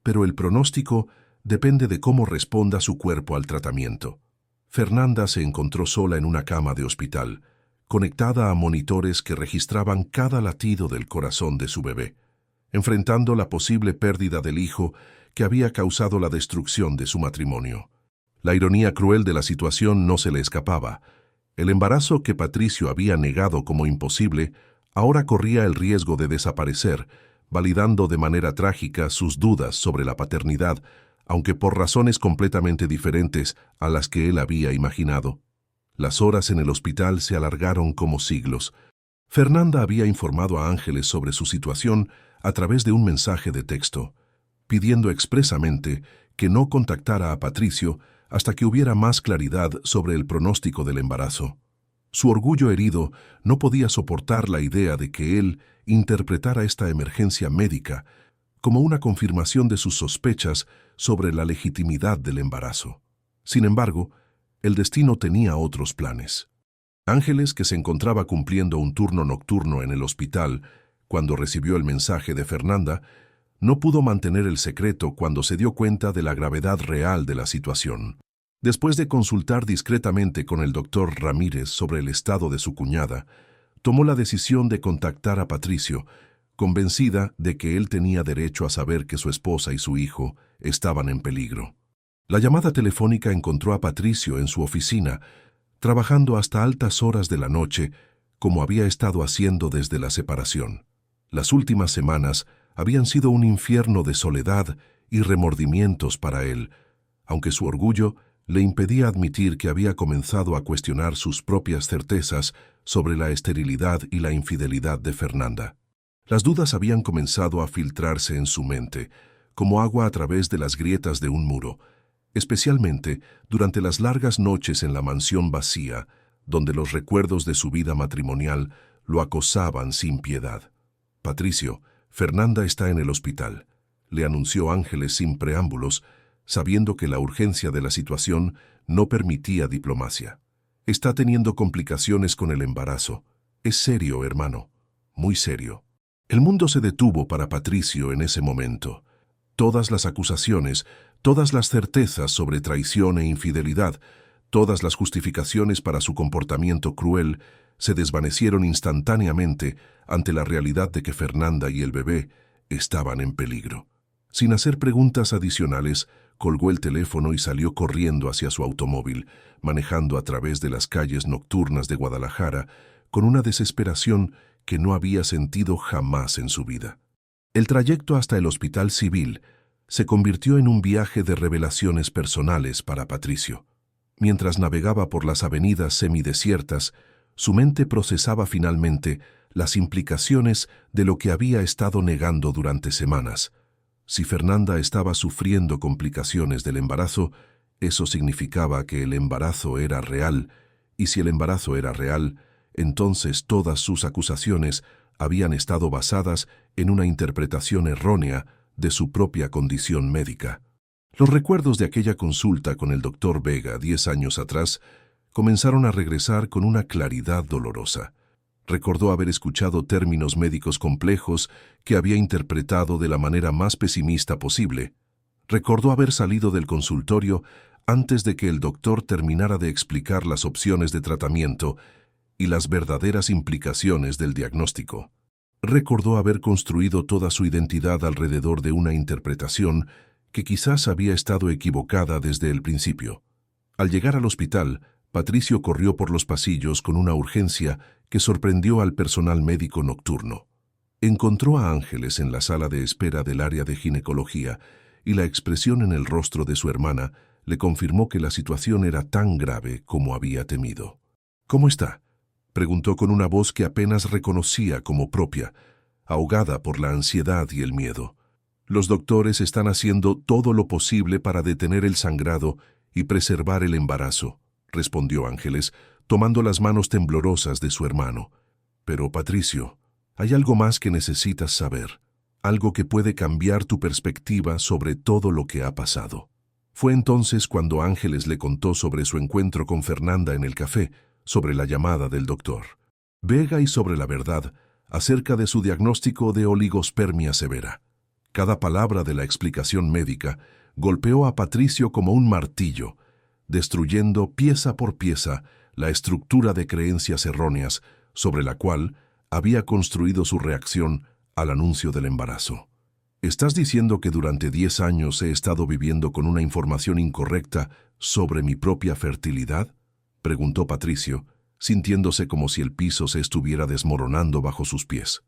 Pero el pronóstico depende de cómo responda su cuerpo al tratamiento. Fernanda se encontró sola en una cama de hospital, conectada a monitores que registraban cada latido del corazón de su bebé, enfrentando la posible pérdida del hijo que había causado la destrucción de su matrimonio. La ironía cruel de la situación no se le escapaba. El embarazo que Patricio había negado como imposible ahora corría el riesgo de desaparecer, validando de manera trágica sus dudas sobre la paternidad, aunque por razones completamente diferentes a las que él había imaginado. Las horas en el hospital se alargaron como siglos. Fernanda había informado a Ángeles sobre su situación a través de un mensaje de texto, pidiendo expresamente que no contactara a Patricio hasta que hubiera más claridad sobre el pronóstico del embarazo. Su orgullo herido no podía soportar la idea de que él interpretara esta emergencia médica como una confirmación de sus sospechas sobre la legitimidad del embarazo. Sin embargo, el destino tenía otros planes. Ángeles, que se encontraba cumpliendo un turno nocturno en el hospital cuando recibió el mensaje de Fernanda, no pudo mantener el secreto cuando se dio cuenta de la gravedad real de la situación. Después de consultar discretamente con el doctor Ramírez sobre el estado de su cuñada, tomó la decisión de contactar a Patricio, convencida de que él tenía derecho a saber que su esposa y su hijo estaban en peligro. La llamada telefónica encontró a Patricio en su oficina, trabajando hasta altas horas de la noche, como había estado haciendo desde la separación. Las últimas semanas habían sido un infierno de soledad y remordimientos para él, aunque su orgullo le impedía admitir que había comenzado a cuestionar sus propias certezas sobre la esterilidad y la infidelidad de Fernanda. Las dudas habían comenzado a filtrarse en su mente, como agua a través de las grietas de un muro, especialmente durante las largas noches en la mansión vacía, donde los recuerdos de su vida matrimonial lo acosaban sin piedad. Patricio, Fernanda está en el hospital, le anunció Ángeles sin preámbulos, sabiendo que la urgencia de la situación no permitía diplomacia. Está teniendo complicaciones con el embarazo. Es serio, hermano, muy serio. El mundo se detuvo para Patricio en ese momento. Todas las acusaciones, todas las certezas sobre traición e infidelidad, todas las justificaciones para su comportamiento cruel, se desvanecieron instantáneamente ante la realidad de que Fernanda y el bebé estaban en peligro. Sin hacer preguntas adicionales, colgó el teléfono y salió corriendo hacia su automóvil, manejando a través de las calles nocturnas de Guadalajara con una desesperación que no había sentido jamás en su vida. El trayecto hasta el hospital civil se convirtió en un viaje de revelaciones personales para Patricio. Mientras navegaba por las avenidas semidesiertas, su mente procesaba finalmente las implicaciones de lo que había estado negando durante semanas. Si Fernanda estaba sufriendo complicaciones del embarazo, eso significaba que el embarazo era real, y si el embarazo era real, entonces todas sus acusaciones habían estado basadas en una interpretación errónea de su propia condición médica. Los recuerdos de aquella consulta con el doctor Vega 10 años atrás comenzaron a regresar con una claridad dolorosa. Recordó haber escuchado términos médicos complejos que había interpretado de la manera más pesimista posible. Recordó haber salido del consultorio antes de que el doctor terminara de explicar las opciones de tratamiento y las verdaderas implicaciones del diagnóstico. Recordó haber construido toda su identidad alrededor de una interpretación que quizás había estado equivocada desde el principio. Al llegar al hospital, Patricio corrió por los pasillos con una urgencia que sorprendió al personal médico nocturno. Encontró a Ángeles en la sala de espera del área de ginecología y la expresión en el rostro de su hermana le confirmó que la situación era tan grave como había temido. «¿Cómo está?», preguntó con una voz que apenas reconocía como propia, ahogada por la ansiedad y el miedo. «Los doctores están haciendo todo lo posible para detener el sangrado y preservar el embarazo», respondió Ángeles, tomando las manos temblorosas de su hermano. Pero, Patricio, hay algo más que necesitas saber, algo que puede cambiar tu perspectiva sobre todo lo que ha pasado. Fue entonces cuando Ángeles le contó sobre su encuentro con Fernanda en el café, sobre la llamada del doctor Vega y sobre la verdad acerca de su diagnóstico de oligospermia severa. Cada palabra de la explicación médica golpeó a Patricio como un martillo, destruyendo pieza por pieza la estructura de creencias erróneas sobre la cual había construido su reacción al anuncio del embarazo. ¿Estás diciendo que durante 10 años he estado viviendo con una información incorrecta sobre mi propia fertilidad?, preguntó Patricio, sintiéndose como si el piso se estuviera desmoronando bajo sus pies.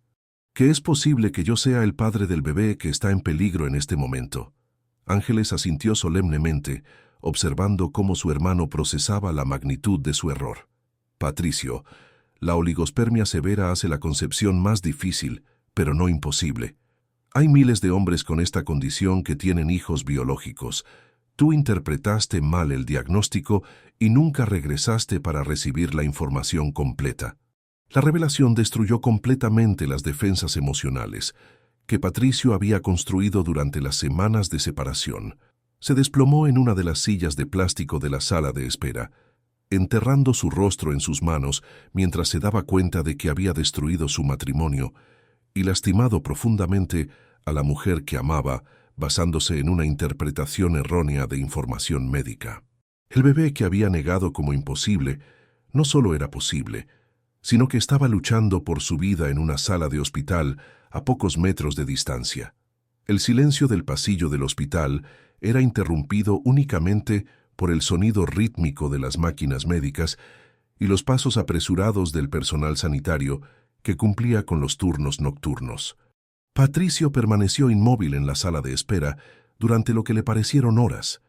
¿Que es posible que yo sea el padre del bebé que está en peligro en este momento? Ángeles asintió solemnemente, observando cómo su hermano procesaba la magnitud de su error. Patricio, la oligospermia severa hace la concepción más difícil, pero no imposible. Hay miles de hombres con esta condición que tienen hijos biológicos. Tú interpretaste mal el diagnóstico y nunca regresaste para recibir la información completa. La revelación destruyó completamente las defensas emocionales que Patricio había construido durante las semanas de separación. Se desplomó en una de las sillas de plástico de la sala de espera, enterrando su rostro en sus manos mientras se daba cuenta de que había destruido su matrimonio y lastimado profundamente a la mujer que amaba, basándose en una interpretación errónea de información médica. El bebé que había negado como imposible no solo era posible, sino que estaba luchando por su vida en una sala de hospital a pocos metros de distancia. El silencio del pasillo del hospital era interrumpido únicamente por el sonido rítmico de las máquinas médicas y los pasos apresurados del personal sanitario que cumplía con los turnos nocturnos. Patricio permaneció inmóvil en la sala de espera durante lo que le parecieron horas,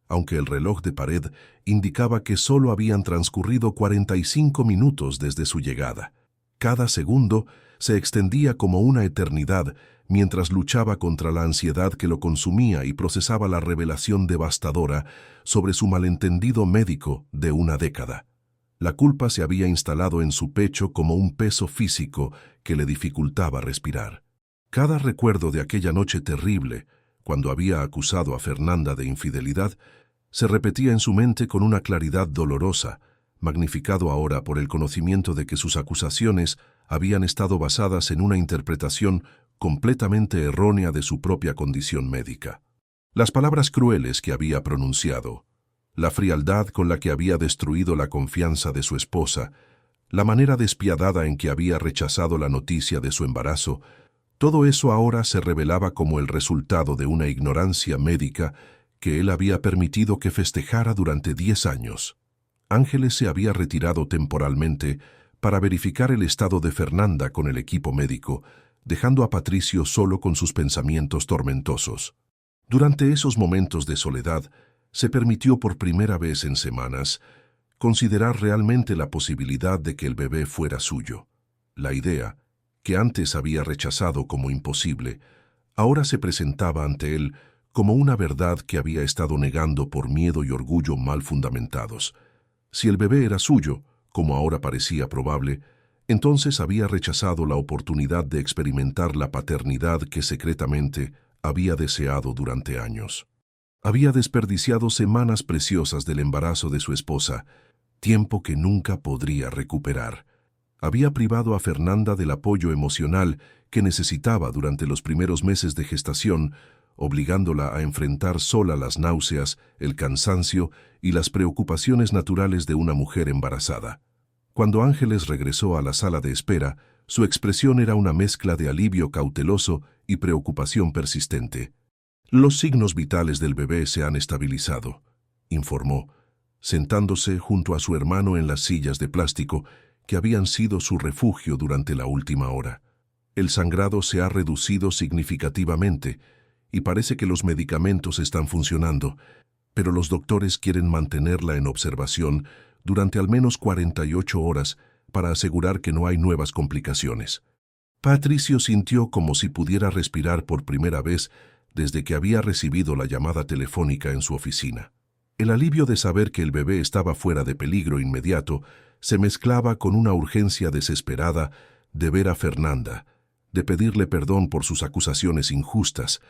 aunque el reloj de pared indicaba que solo habían transcurrido 45 minutos desde su llegada. Cada segundo se extendía como una eternidad mientras luchaba contra la ansiedad que lo consumía y procesaba la revelación devastadora sobre su malentendido médico de una década. La culpa se había instalado en su pecho como un peso físico que le dificultaba respirar. Cada recuerdo de aquella noche terrible, cuando había acusado a Fernanda de infidelidad, se repetía en su mente con una claridad dolorosa, magnificado ahora por el conocimiento de que sus acusaciones habían estado basadas en una interpretación completamente errónea de su propia condición médica. Las palabras crueles que había pronunciado, la frialdad con la que había destruido la confianza de su esposa, la manera despiadada en que había rechazado la noticia de su embarazo, todo eso ahora se revelaba como el resultado de una ignorancia médica que él había permitido que festejara durante 10 años. Ángeles se había retirado temporalmente para verificar el estado de Fernanda con el equipo médico, dejando a Patricio solo con sus pensamientos tormentosos. Durante esos momentos de soledad, se permitió por primera vez en semanas considerar realmente la posibilidad de que el bebé fuera suyo. La idea, que antes había rechazado como imposible, ahora se presentaba ante él como una verdad que había estado negando por miedo y orgullo mal fundamentados. Si el bebé era suyo, como ahora parecía probable, entonces había rechazado la oportunidad de experimentar la paternidad que secretamente había deseado durante años. Había desperdiciado semanas preciosas del embarazo de su esposa, tiempo que nunca podría recuperar. Había privado a Fernanda del apoyo emocional que necesitaba durante los primeros meses de gestación, obligándola a enfrentar sola las náuseas, el cansancio y las preocupaciones naturales de una mujer embarazada. Cuando Ángeles regresó a la sala de espera, su expresión era una mezcla de alivio cauteloso y preocupación persistente. «Los signos vitales del bebé se han estabilizado», informó, sentándose junto a su hermano en las sillas de plástico que habían sido su refugio durante la última hora. El sangrado se ha reducido significativamente y parece que los medicamentos están funcionando, pero los doctores quieren mantenerla en observación durante al menos 48 horas para asegurar que no hay nuevas complicaciones. Patricio sintió como si pudiera respirar por primera vez desde que había recibido la llamada telefónica en su oficina. El alivio de saber que el bebé estaba fuera de peligro inmediato se mezclaba con una urgencia desesperada de ver a Fernanda, de pedirle perdón por sus acusaciones injustas,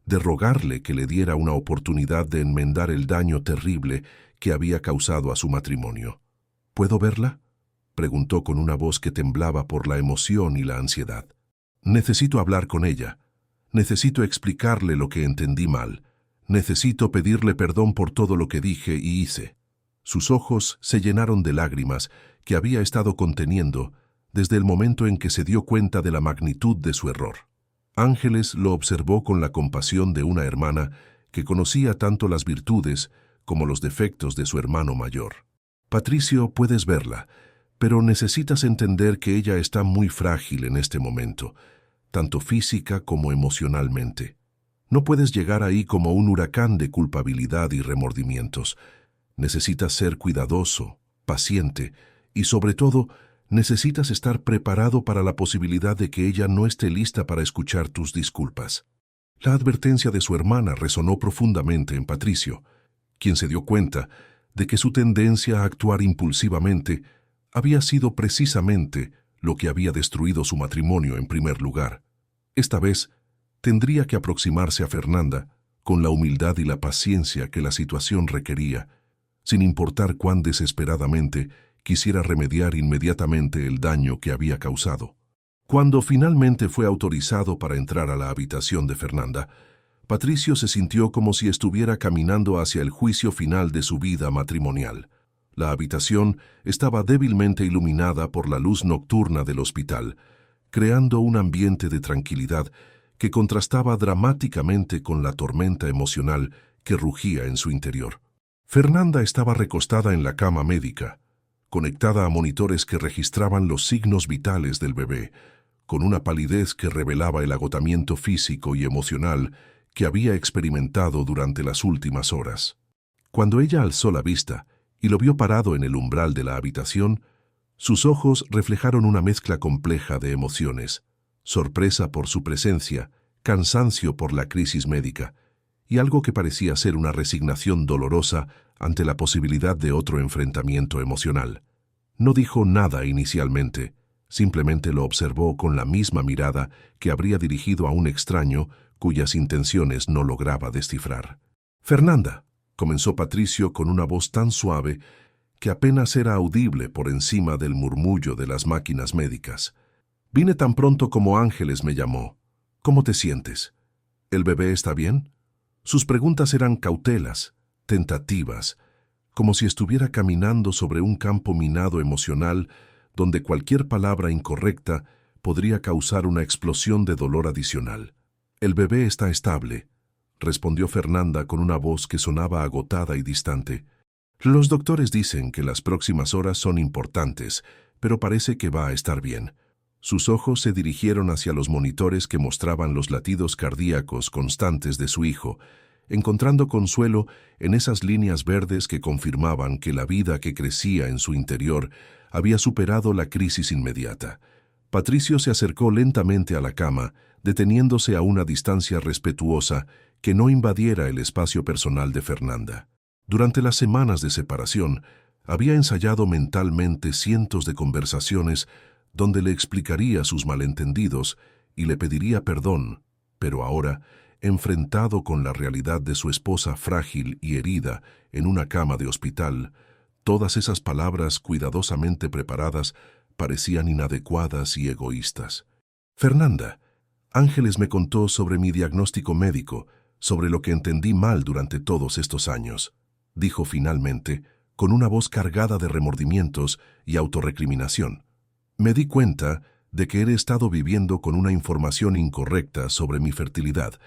de rogarle que le diera una oportunidad de enmendar el daño terrible que había causado a su matrimonio. ¿Puedo verla?, preguntó con una voz que temblaba por la emoción y la ansiedad. Necesito hablar con ella. Necesito explicarle lo que entendí mal. Necesito pedirle perdón por todo lo que dije y hice. Sus ojos se llenaron de lágrimas que había estado conteniendo desde el momento en que se dio cuenta de la magnitud de su error. Ángeles lo observó con la compasión de una hermana que conocía tanto las virtudes como los defectos de su hermano mayor. Patricio, puedes verla, pero necesitas entender que ella está muy frágil en este momento, tanto física como emocionalmente. No puedes llegar ahí como un huracán de culpabilidad y remordimientos. Necesitas ser cuidadoso, paciente y, sobre todo, necesitas estar preparado para la posibilidad de que ella no esté lista para escuchar tus disculpas. La advertencia de su hermana resonó profundamente en Patricio, quien se dio cuenta de que su tendencia a actuar impulsivamente había sido precisamente lo que había destruido su matrimonio en primer lugar. Esta vez, tendría que aproximarse a Fernanda con la humildad y la paciencia que la situación requería, sin importar cuán desesperadamente quisiera remediar inmediatamente el daño que había causado. Cuando finalmente fue autorizado para entrar a la habitación de Fernanda, Patricio se sintió como si estuviera caminando hacia el juicio final de su vida matrimonial. La habitación estaba débilmente iluminada por la luz nocturna del hospital, creando un ambiente de tranquilidad que contrastaba dramáticamente con la tormenta emocional que rugía en su interior. Fernanda estaba recostada en la cama médica, conectada a monitores que registraban los signos vitales del bebé, con una palidez que revelaba el agotamiento físico y emocional que había experimentado durante las últimas horas. Cuando ella alzó la vista y lo vio parado en el umbral de la habitación, sus ojos reflejaron una mezcla compleja de emociones: sorpresa por su presencia, cansancio por la crisis médica, y algo que parecía ser una resignación dolorosa ante la posibilidad de otro enfrentamiento emocional. No dijo nada inicialmente, simplemente lo observó con la misma mirada que habría dirigido a un extraño cuyas intenciones no lograba descifrar. «Fernanda», comenzó Patricio con una voz tan suave que apenas era audible por encima del murmullo de las máquinas médicas. «Vine tan pronto como Ángeles me llamó. ¿Cómo te sientes? ¿El bebé está bien?» Sus preguntas eran cautelas, tentativas, como si estuviera caminando sobre un campo minado emocional donde cualquier palabra incorrecta podría causar una explosión de dolor adicional. «El bebé está estable», respondió Fernanda con una voz que sonaba agotada y distante. «Los doctores dicen que las próximas horas son importantes, pero parece que va a estar bien». Sus ojos se dirigieron hacia los monitores que mostraban los latidos cardíacos constantes de su hijo, encontrando consuelo en esas líneas verdes que confirmaban que la vida que crecía en su interior había superado la crisis inmediata. Patricio se acercó lentamente a la cama, deteniéndose a una distancia respetuosa que no invadiera el espacio personal de Fernanda. Durante las semanas de separación, había ensayado mentalmente cientos de conversaciones donde le explicaría sus malentendidos y le pediría perdón, pero ahora, enfrentado con la realidad de su esposa frágil y herida en una cama de hospital, todas esas palabras cuidadosamente preparadas parecían inadecuadas y egoístas. «Fernanda, Ángeles me contó sobre mi diagnóstico médico, sobre lo que entendí mal durante todos estos años», dijo finalmente, con una voz cargada de remordimientos y autorrecriminación. «Me di cuenta de que he estado viviendo con una información incorrecta sobre mi fertilidad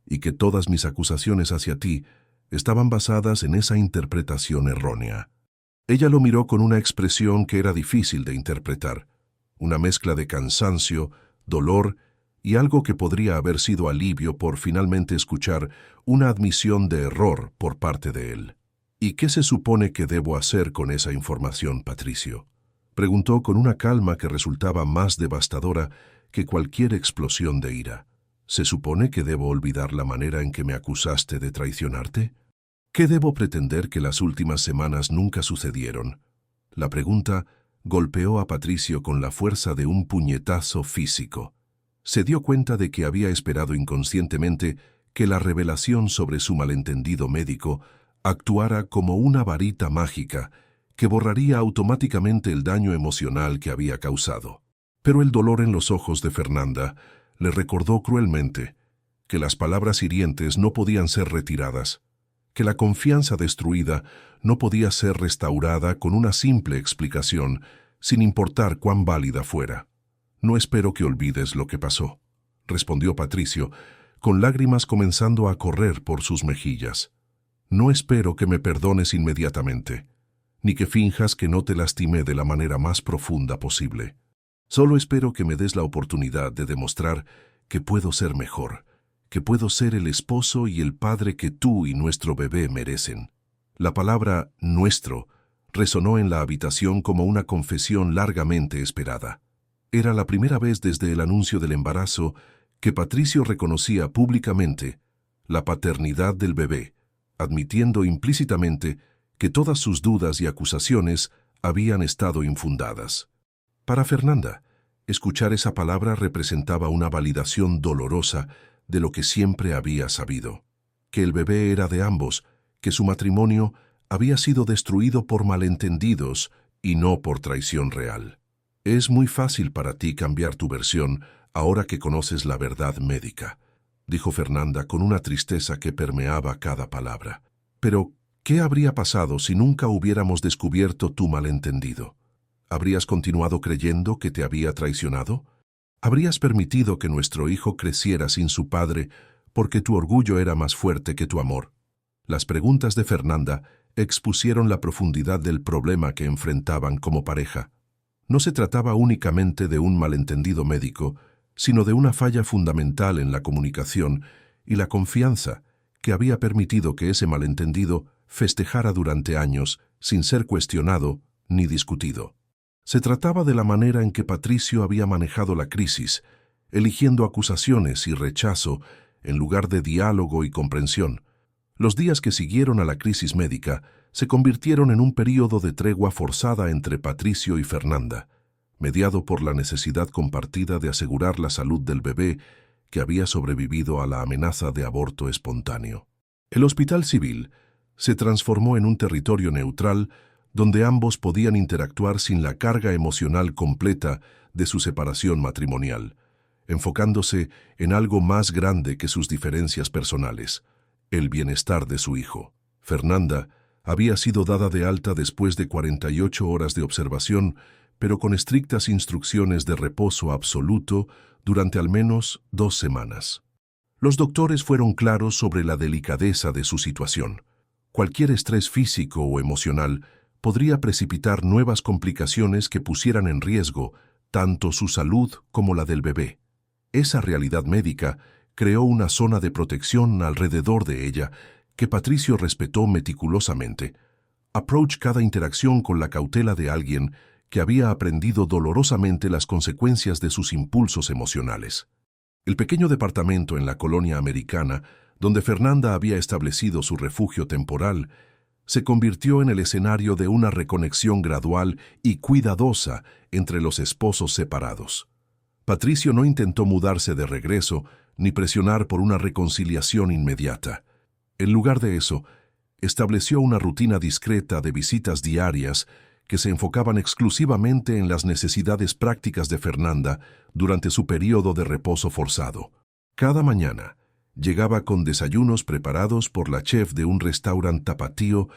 y que todas mis acusaciones hacia ti estaban basadas en esa interpretación errónea». Ella lo miró con una expresión que era difícil de interpretar, una mezcla de cansancio, dolor y algo que podría haber sido alivio por finalmente escuchar una admisión de error por parte de él. «¿Y qué se supone que debo hacer con esa información, Patricio?», preguntó con una calma que resultaba más devastadora que cualquier explosión de ira. «¿Se supone que debo olvidar la manera en que me acusaste de traicionarte? ¿Qué debo pretender que las últimas semanas nunca sucedieron?». La pregunta golpeó a Patricio con la fuerza de un puñetazo físico. Se dio cuenta de que había esperado inconscientemente que la revelación sobre su malentendido médico actuara como una varita mágica que borraría automáticamente el daño emocional que había causado. Pero el dolor en los ojos de Fernanda le recordó cruelmente que las palabras hirientes no podían ser retiradas, que la confianza destruida no podía ser restaurada con una simple explicación, sin importar cuán válida fuera. «No espero que olvides lo que pasó», respondió Patricio, con lágrimas comenzando a correr por sus mejillas. «No espero que me perdones inmediatamente, ni que finjas que no te lastimé de la manera más profunda posible. Solo espero que me des la oportunidad de demostrar que puedo ser mejor, que puedo ser el esposo y el padre que tú y nuestro bebé merecen». La palabra «nuestro» resonó en la habitación como una confesión largamente esperada. Era la primera vez desde el anuncio del embarazo que Patricio reconocía públicamente la paternidad del bebé, admitiendo implícitamente que todas sus dudas y acusaciones habían estado infundadas. Para Fernanda, escuchar esa palabra representaba una validación dolorosa de lo que siempre había sabido, que el bebé era de ambos, que su matrimonio había sido destruido por malentendidos y no por traición real. «Es muy fácil para ti cambiar tu versión ahora que conoces la verdad médica», dijo Fernanda con una tristeza que permeaba cada palabra. «Pero, ¿qué habría pasado si nunca hubiéramos descubierto tu malentendido? ¿Habrías continuado creyendo que te había traicionado? ¿Habrías permitido que nuestro hijo creciera sin su padre porque tu orgullo era más fuerte que tu amor?» Las preguntas de Fernanda expusieron la profundidad del problema que enfrentaban como pareja. No se trataba únicamente de un malentendido médico, sino de una falla fundamental en la comunicación y la confianza que había permitido que ese malentendido festejara durante años sin ser cuestionado ni discutido. Se trataba de la manera en que Patricio había manejado la crisis, eligiendo acusaciones y rechazo en lugar de diálogo y comprensión. Los días que siguieron a la crisis médica se convirtieron en un período de tregua forzada entre Patricio y Fernanda, mediado por la necesidad compartida de asegurar la salud del bebé que había sobrevivido a la amenaza de aborto espontáneo. El hospital civil se transformó en un territorio neutral donde ambos podían interactuar sin la carga emocional completa de su separación matrimonial, enfocándose en algo más grande que sus diferencias personales: el bienestar de su hijo. Fernanda había sido dada de alta después de 48 horas de observación, pero con estrictas instrucciones de reposo absoluto durante al menos 2 semanas. Los doctores fueron claros sobre la delicadeza de su situación. Cualquier estrés físico o emocional podría precipitar nuevas complicaciones que pusieran en riesgo tanto su salud como la del bebé. Esa realidad médica creó una zona de protección alrededor de ella que Patricio respetó meticulosamente. Approach cada interacción con la cautela de alguien que había aprendido dolorosamente las consecuencias de sus impulsos emocionales. El pequeño departamento en la colonia americana, donde Fernanda había establecido su refugio temporal, se convirtió en el escenario de una reconexión gradual y cuidadosa entre los esposos separados. Patricio no intentó mudarse de regreso ni presionar por una reconciliación inmediata. En lugar de eso, estableció una rutina discreta de visitas diarias que se enfocaban exclusivamente en las necesidades prácticas de Fernanda durante su periodo de reposo forzado. Cada mañana llegaba con desayunos preparados por la chef de un restaurante tapatío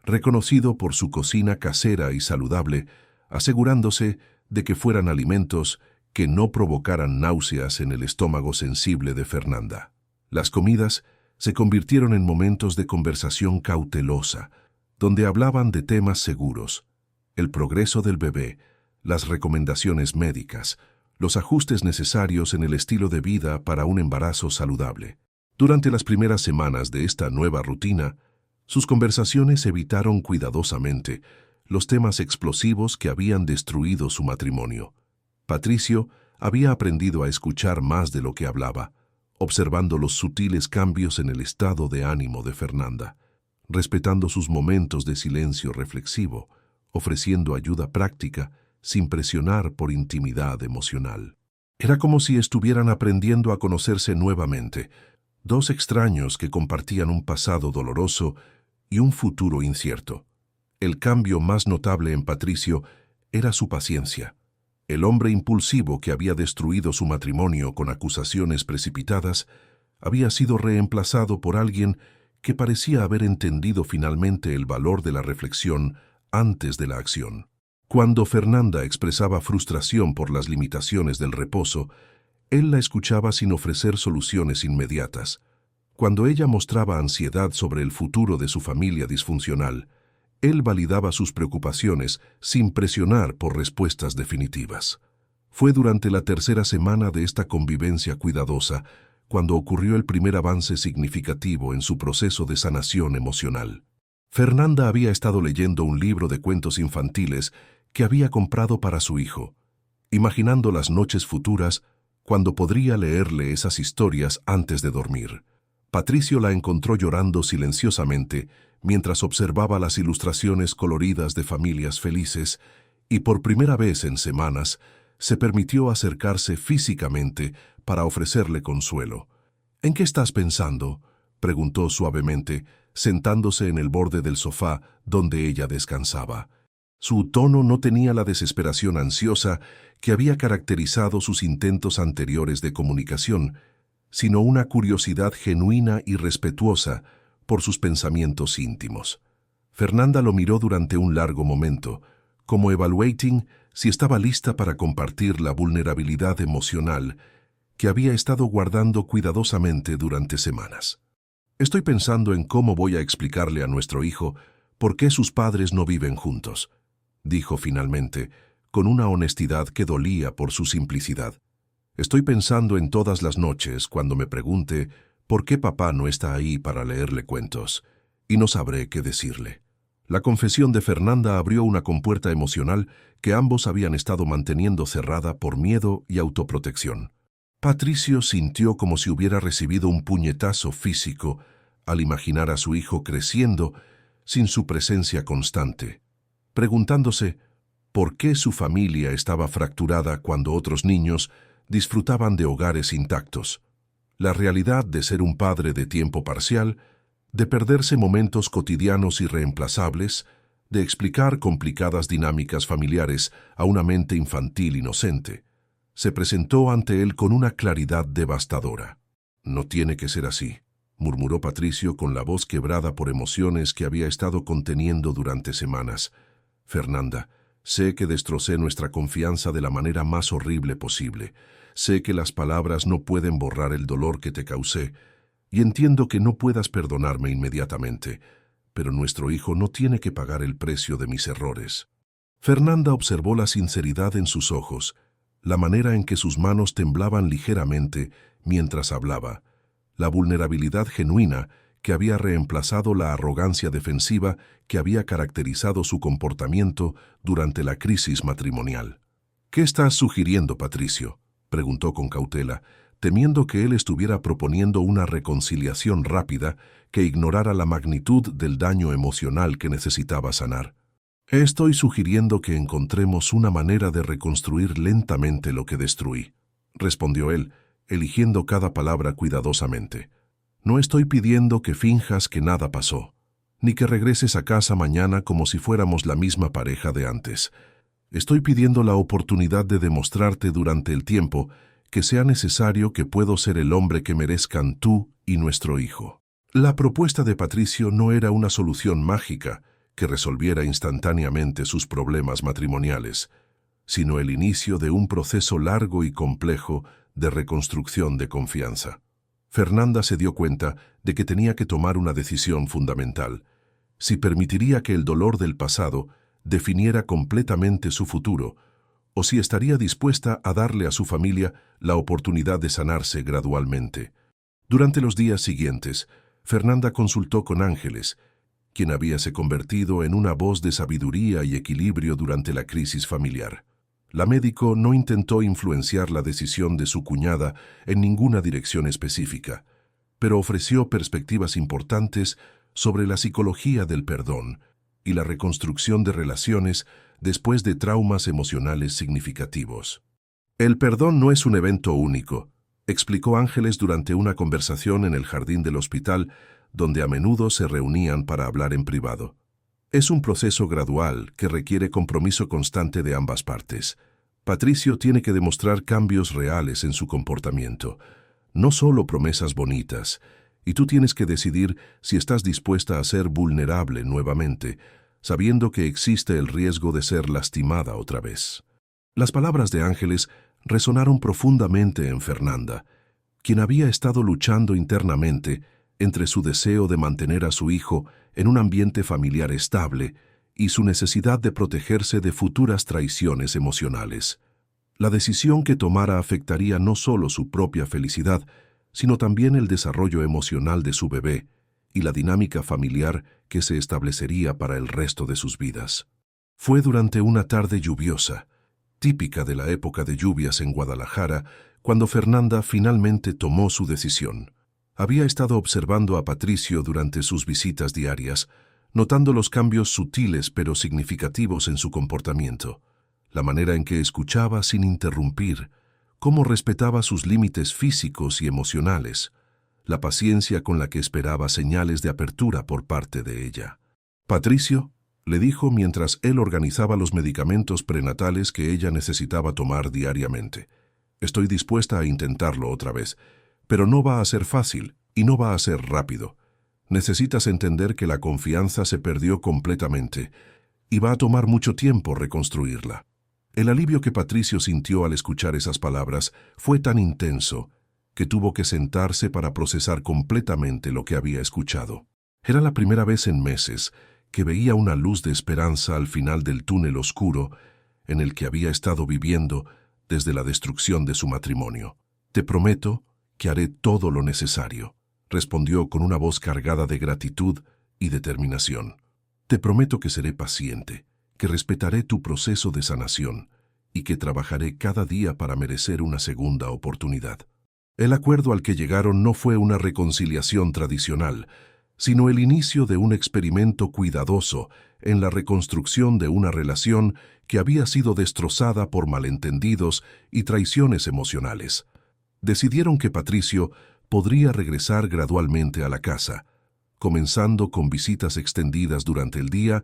reconocido por su cocina casera y saludable, asegurándose de que fueran alimentos que no provocaran náuseas en el estómago sensible de Fernanda. Las comidas se convirtieron en momentos de conversación cautelosa, donde hablaban de temas seguros: el progreso del bebé, las recomendaciones médicas, los ajustes necesarios en el estilo de vida para un embarazo saludable. Durante las primeras semanas de esta nueva rutina, sus conversaciones evitaron cuidadosamente los temas explosivos que habían destruido su matrimonio. Patricio había aprendido a escuchar más de lo que hablaba, observando los sutiles cambios en el estado de ánimo de Fernanda, respetando sus momentos de silencio reflexivo, ofreciendo ayuda práctica sin presionar por intimidad emocional. Era como si estuvieran aprendiendo a conocerse nuevamente, dos extraños que compartían un pasado doloroso y un futuro incierto. El cambio más notable en Patricio era su paciencia. El hombre impulsivo que había destruido su matrimonio con acusaciones precipitadas había sido reemplazado por alguien que parecía haber entendido finalmente el valor de la reflexión antes de la acción. Cuando Fernanda expresaba frustración por las limitaciones del reposo, él la escuchaba sin ofrecer soluciones inmediatas. Cuando ella mostraba ansiedad sobre el futuro de su familia disfuncional, él validaba sus preocupaciones sin presionar por respuestas definitivas. Fue durante la tercera semana de esta convivencia cuidadosa cuando ocurrió el primer avance significativo en su proceso de sanación emocional. Fernanda había estado leyendo un libro de cuentos infantiles que había comprado para su hijo, imaginando las noches futuras cuando podría leerle esas historias antes de dormir. Patricio la encontró llorando silenciosamente mientras observaba las ilustraciones coloridas de familias felices y por primera vez en semanas se permitió acercarse físicamente para ofrecerle consuelo. «¿En qué estás pensando?», preguntó suavemente, sentándose en el borde del sofá donde ella descansaba. Su tono no tenía la desesperación ansiosa que había caracterizado sus intentos anteriores de comunicación, sino una curiosidad genuina y respetuosa por sus pensamientos íntimos. Fernanda lo miró durante un largo momento, como evaluating si estaba lista para compartir la vulnerabilidad emocional que había estado guardando cuidadosamente durante semanas. «Estoy pensando en cómo voy a explicarle a nuestro hijo por qué sus padres no viven juntos», dijo finalmente, con una honestidad que dolía por su simplicidad. «Estoy pensando en todas las noches cuando me pregunte por qué papá no está ahí para leerle cuentos, y no sabré qué decirle». La confesión de Fernanda abrió una compuerta emocional que ambos habían estado manteniendo cerrada por miedo y autoprotección. Patricio sintió como si hubiera recibido un puñetazo físico al imaginar a su hijo creciendo sin su presencia constante, preguntándose por qué su familia estaba fracturada cuando otros niños disfrutaban de hogares intactos. La realidad de ser un padre de tiempo parcial, de perderse momentos cotidianos irreemplazables, de explicar complicadas dinámicas familiares a una mente infantil inocente, se presentó ante él con una claridad devastadora. «No tiene que ser así», murmuró Patricio con la voz quebrada por emociones que había estado conteniendo durante semanas. «Fernanda, sé que destrocé nuestra confianza de la manera más horrible posible. Sé que las palabras no pueden borrar el dolor que te causé, y entiendo que no puedas perdonarme inmediatamente, pero nuestro hijo no tiene que pagar el precio de mis errores». Fernanda observó la sinceridad en sus ojos, la manera en que sus manos temblaban ligeramente mientras hablaba, la vulnerabilidad genuina que había reemplazado la arrogancia defensiva que había caracterizado su comportamiento durante la crisis matrimonial. «¿Qué estás sugiriendo, Patricio?», preguntó con cautela, temiendo que él estuviera proponiendo una reconciliación rápida que ignorara la magnitud del daño emocional que necesitaba sanar. «Estoy sugiriendo que encontremos una manera de reconstruir lentamente lo que destruí», respondió él, eligiendo cada palabra cuidadosamente. «No estoy pidiendo que finjas que nada pasó, ni que regreses a casa mañana como si fuéramos la misma pareja de antes. Estoy pidiendo la oportunidad de demostrarte durante el tiempo que sea necesario que puedo ser el hombre que merezcan tú y nuestro hijo». La propuesta de Patricio no era una solución mágica que resolviera instantáneamente sus problemas matrimoniales, sino el inicio de un proceso largo y complejo de reconstrucción de confianza. Fernanda se dio cuenta de que tenía que tomar una decisión fundamental: si permitiría que el dolor del pasado definiera completamente su futuro, o si estaría dispuesta a darle a su familia la oportunidad de sanarse gradualmente. Durante los días siguientes, Fernanda consultó con Ángeles, quien habíase convertido en una voz de sabiduría y equilibrio durante la crisis familiar. La médico no intentó influenciar la decisión de su cuñada en ninguna dirección específica, pero ofreció perspectivas importantes sobre la psicología del perdón y la reconstrucción de relaciones después de traumas emocionales significativos. El perdón no es un evento único, explicó Ángeles durante una conversación en el jardín del hospital, donde a menudo se reunían para hablar en privado. Es un proceso gradual que requiere compromiso constante de ambas partes. Patricio tiene que demostrar cambios reales en su comportamiento, no solo promesas bonitas, y tú tienes que decidir si estás dispuesta a ser vulnerable nuevamente, sabiendo que existe el riesgo de ser lastimada otra vez. Las palabras de Ángeles resonaron profundamente en Fernanda, quien había estado luchando internamente entre su deseo de mantener a su hijo en un ambiente familiar estable y su necesidad de protegerse de futuras traiciones emocionales. La decisión que tomara afectaría no solo su propia felicidad, sino también el desarrollo emocional de su bebé y la dinámica familiar que se establecería para el resto de sus vidas. Fue durante una tarde lluviosa, típica de la época de lluvias en Guadalajara, cuando Fernanda finalmente tomó su decisión. Había estado observando a Patricio durante sus visitas diarias, notando los cambios sutiles pero significativos en su comportamiento, la manera en que escuchaba sin interrumpir, cómo respetaba sus límites físicos y emocionales, la paciencia con la que esperaba señales de apertura por parte de ella. «Patricio», le dijo mientras él organizaba los medicamentos prenatales que ella necesitaba tomar diariamente. «Estoy dispuesta a intentarlo otra vez, pero no va a ser fácil y no va a ser rápido. Necesitas entender que la confianza se perdió completamente y va a tomar mucho tiempo reconstruirla». El alivio que Patricio sintió al escuchar esas palabras fue tan intenso que tuvo que sentarse para procesar completamente lo que había escuchado. Era la primera vez en meses que veía una luz de esperanza al final del túnel oscuro en el que había estado viviendo desde la destrucción de su matrimonio. «Te prometo que haré todo lo necesario», respondió con una voz cargada de gratitud y determinación. «Te prometo que seré paciente, que respetaré tu proceso de sanación y que trabajaré cada día para merecer una segunda oportunidad». El acuerdo al que llegaron no fue una reconciliación tradicional, sino el inicio de un experimento cuidadoso en la reconstrucción de una relación que había sido destrozada por malentendidos y traiciones emocionales. Decidieron que Patricio podría regresar gradualmente a la casa, comenzando con visitas extendidas durante el día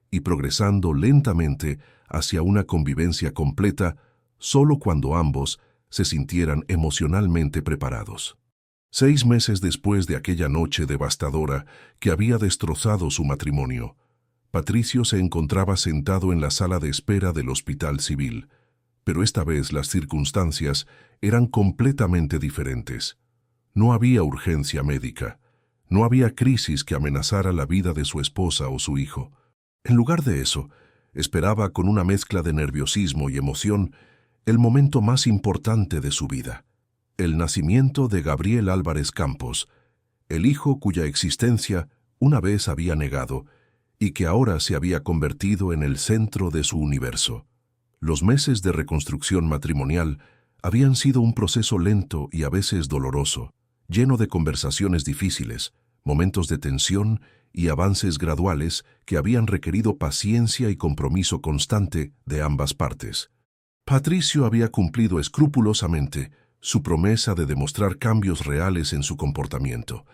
y progresando lentamente hacia una convivencia completa solo cuando ambos se sintieran emocionalmente preparados. 6 meses después de aquella noche devastadora que había destrozado su matrimonio, Patricio se encontraba sentado en la sala de espera del Hospital Civil, pero esta vez las circunstancias eran completamente diferentes. No había urgencia médica, no había crisis que amenazara la vida de su esposa o su hijo. En lugar de eso, esperaba con una mezcla de nerviosismo y emoción el momento más importante de su vida: el nacimiento de Gabriel Álvarez Campos, el hijo cuya existencia una vez había negado y que ahora se había convertido en el centro de su universo. Los meses de reconstrucción matrimonial habían sido un proceso lento y a veces doloroso, lleno de conversaciones difíciles, momentos de tensión y avances graduales que habían requerido paciencia y compromiso constante de ambas partes. Patricio había cumplido escrupulosamente su promesa de demostrar cambios reales en su comportamiento,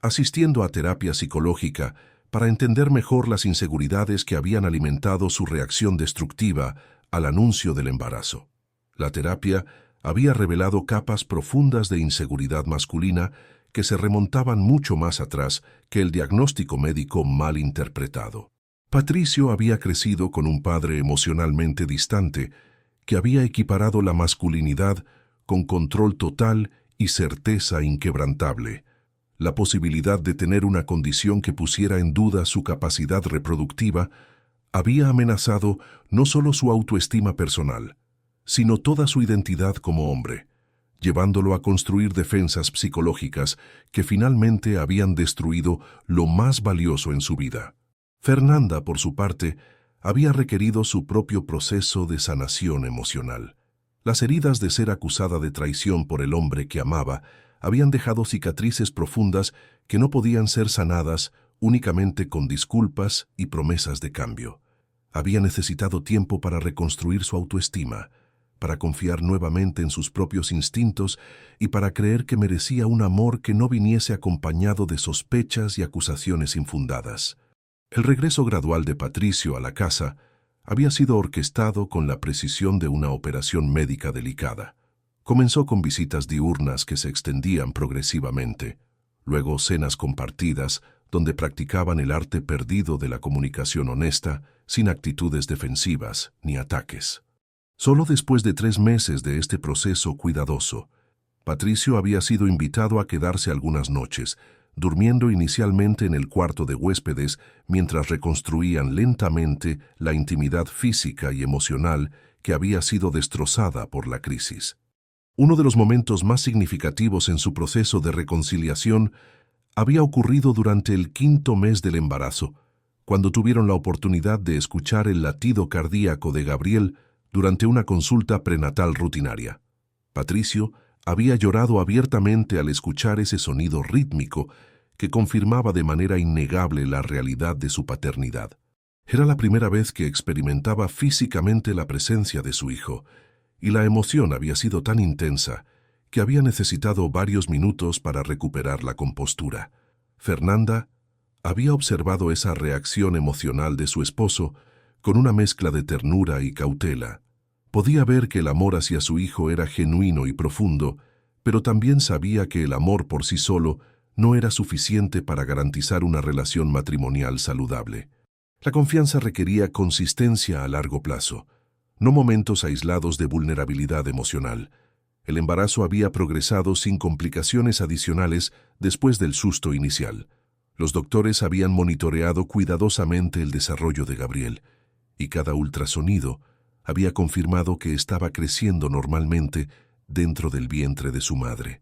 asistiendo a terapia psicológica para entender mejor las inseguridades que habían alimentado su reacción destructiva al anuncio del embarazo. La terapia había revelado capas profundas de inseguridad masculina que se remontaban mucho más atrás que el diagnóstico médico mal interpretado. Patricio había crecido con un padre emocionalmente distante que había equiparado la masculinidad con control total y certeza inquebrantable. La posibilidad de tener una condición que pusiera en duda su capacidad reproductiva había amenazado no solo su autoestima personal, sino toda su identidad como hombre, llevándolo a construir defensas psicológicas que finalmente habían destruido lo más valioso en su vida. Fernanda, por su parte, había requerido su propio proceso de sanación emocional. Las heridas de ser acusada de traición por el hombre que amaba habían dejado cicatrices profundas que no podían ser sanadas únicamente con disculpas y promesas de cambio. Había necesitado tiempo para reconstruir su autoestima, para confiar nuevamente en sus propios instintos y para creer que merecía un amor que no viniese acompañado de sospechas y acusaciones infundadas. El regreso gradual de Patricio a la casa había sido orquestado con la precisión de una operación médica delicada. Comenzó con visitas diurnas que se extendían progresivamente, luego cenas compartidas donde practicaban el arte perdido de la comunicación honesta, sin actitudes defensivas ni ataques. Solo después de 3 meses de este proceso cuidadoso, Patricio había sido invitado a quedarse algunas noches, durmiendo inicialmente en el cuarto de huéspedes mientras reconstruían lentamente la intimidad física y emocional que había sido destrozada por la crisis. Uno de los momentos más significativos en su proceso de reconciliación había ocurrido durante el 5.º mes del embarazo, cuando tuvieron la oportunidad de escuchar el latido cardíaco de Gabriel durante una consulta prenatal rutinaria. Patricio había llorado abiertamente al escuchar ese sonido rítmico que confirmaba de manera innegable la realidad de su paternidad. Era la primera vez que experimentaba físicamente la presencia de su hijo, y la emoción había sido tan intensa que había necesitado varios minutos para recuperar la compostura. Fernanda había observado esa reacción emocional de su esposo con una mezcla de ternura y cautela. Podía ver que el amor hacia su hijo era genuino y profundo, pero también sabía que el amor por sí solo no era suficiente para garantizar una relación matrimonial saludable. La confianza requería consistencia a largo plazo, no momentos aislados de vulnerabilidad emocional. El embarazo había progresado sin complicaciones adicionales después del susto inicial. Los doctores habían monitoreado cuidadosamente el desarrollo de Gabriel, y cada ultrasonido había confirmado que estaba creciendo normalmente dentro del vientre de su madre.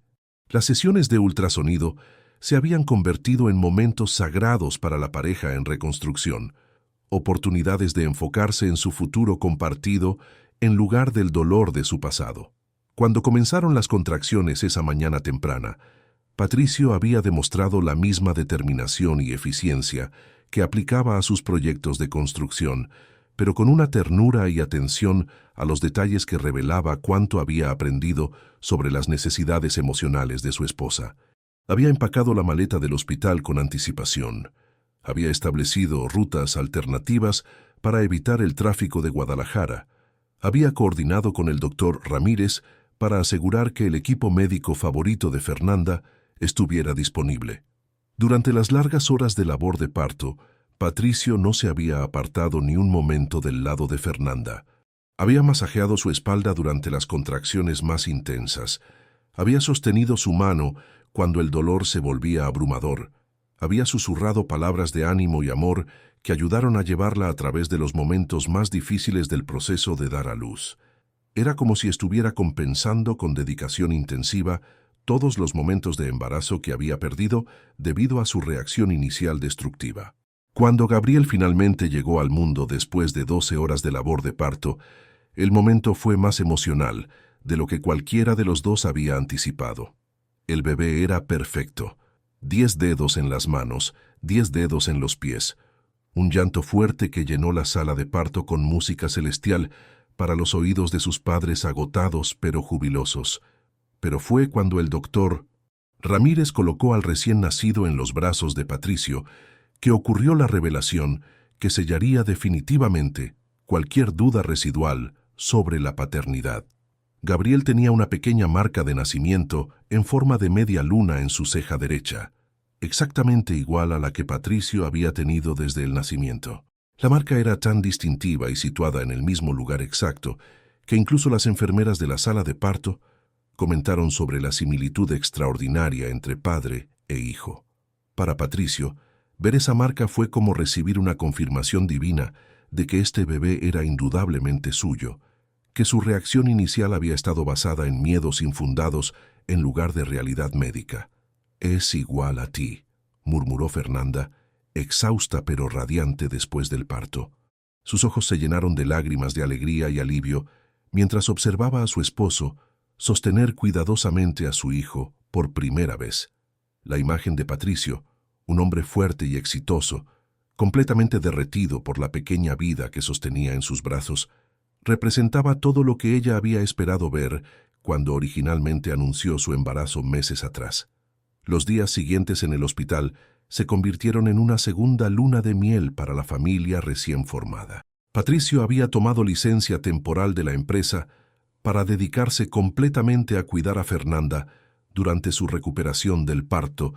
Las sesiones de ultrasonido se habían convertido en momentos sagrados para la pareja en reconstrucción, oportunidades de enfocarse en su futuro compartido en lugar del dolor de su pasado. Cuando comenzaron las contracciones esa mañana temprana, Patricio había demostrado la misma determinación y eficiencia que aplicaba a sus proyectos de construcción, pero con una ternura y atención a los detalles que revelaba cuánto había aprendido sobre las necesidades emocionales de su esposa. Había empacado la maleta del hospital con anticipación. Había establecido rutas alternativas para evitar el tráfico de Guadalajara. Había coordinado con el doctor Ramírez para asegurar que el equipo médico favorito de Fernanda estuviera disponible. Durante las largas horas de labor de parto, Patricio no se había apartado ni un momento del lado de Fernanda. Había masajeado su espalda durante las contracciones más intensas. Había sostenido su mano cuando el dolor se volvía abrumador. Había susurrado palabras de ánimo y amor que ayudaron a llevarla a través de los momentos más difíciles del proceso de dar a luz. Era como si estuviera compensando con dedicación intensiva todos los momentos de embarazo que había perdido debido a su reacción inicial destructiva. Cuando Gabriel finalmente llegó al mundo después de 12 horas de labor de parto, el momento fue más emocional de lo que cualquiera de los dos había anticipado. El bebé era perfecto. 10 dedos en las manos, 10 dedos en los pies. Un llanto fuerte que llenó la sala de parto con música celestial para los oídos de sus padres agotados pero jubilosos. Pero fue cuando el doctor Ramírez colocó al recién nacido en los brazos de Patricio que ocurrió la revelación que sellaría definitivamente cualquier duda residual sobre la paternidad. Gabriel tenía una pequeña marca de nacimiento en forma de media luna en su ceja derecha, exactamente igual a la que Patricio había tenido desde el nacimiento. La marca era tan distintiva y situada en el mismo lugar exacto que incluso las enfermeras de la sala de parto comentaron sobre la similitud extraordinaria entre padre e hijo. Para Patricio, ver esa marca fue como recibir una confirmación divina de que este bebé era indudablemente suyo, que su reacción inicial había estado basada en miedos infundados en lugar de realidad médica. «Es igual a ti», murmuró Fernanda, exhausta pero radiante después del parto. Sus ojos se llenaron de lágrimas de alegría y alivio mientras observaba a su esposo sostener cuidadosamente a su hijo por primera vez. La imagen de Patricio, un hombre fuerte y exitoso, completamente derretido por la pequeña vida que sostenía en sus brazos, representaba todo lo que ella había esperado ver cuando originalmente anunció su embarazo meses atrás. Los días siguientes en el hospital se convirtieron en una segunda luna de miel para la familia recién formada. Patricio había tomado licencia temporal de la empresa para dedicarse completamente a cuidar a Fernanda durante su recuperación del parto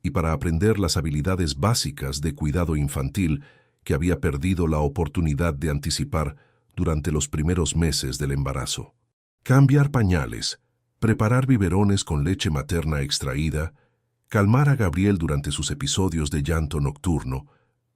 y para aprender las habilidades básicas de cuidado infantil que había perdido la oportunidad de anticipar durante los primeros meses del embarazo. Cambiar pañales, preparar biberones con leche materna extraída, calmar a Gabriel durante sus episodios de llanto nocturno,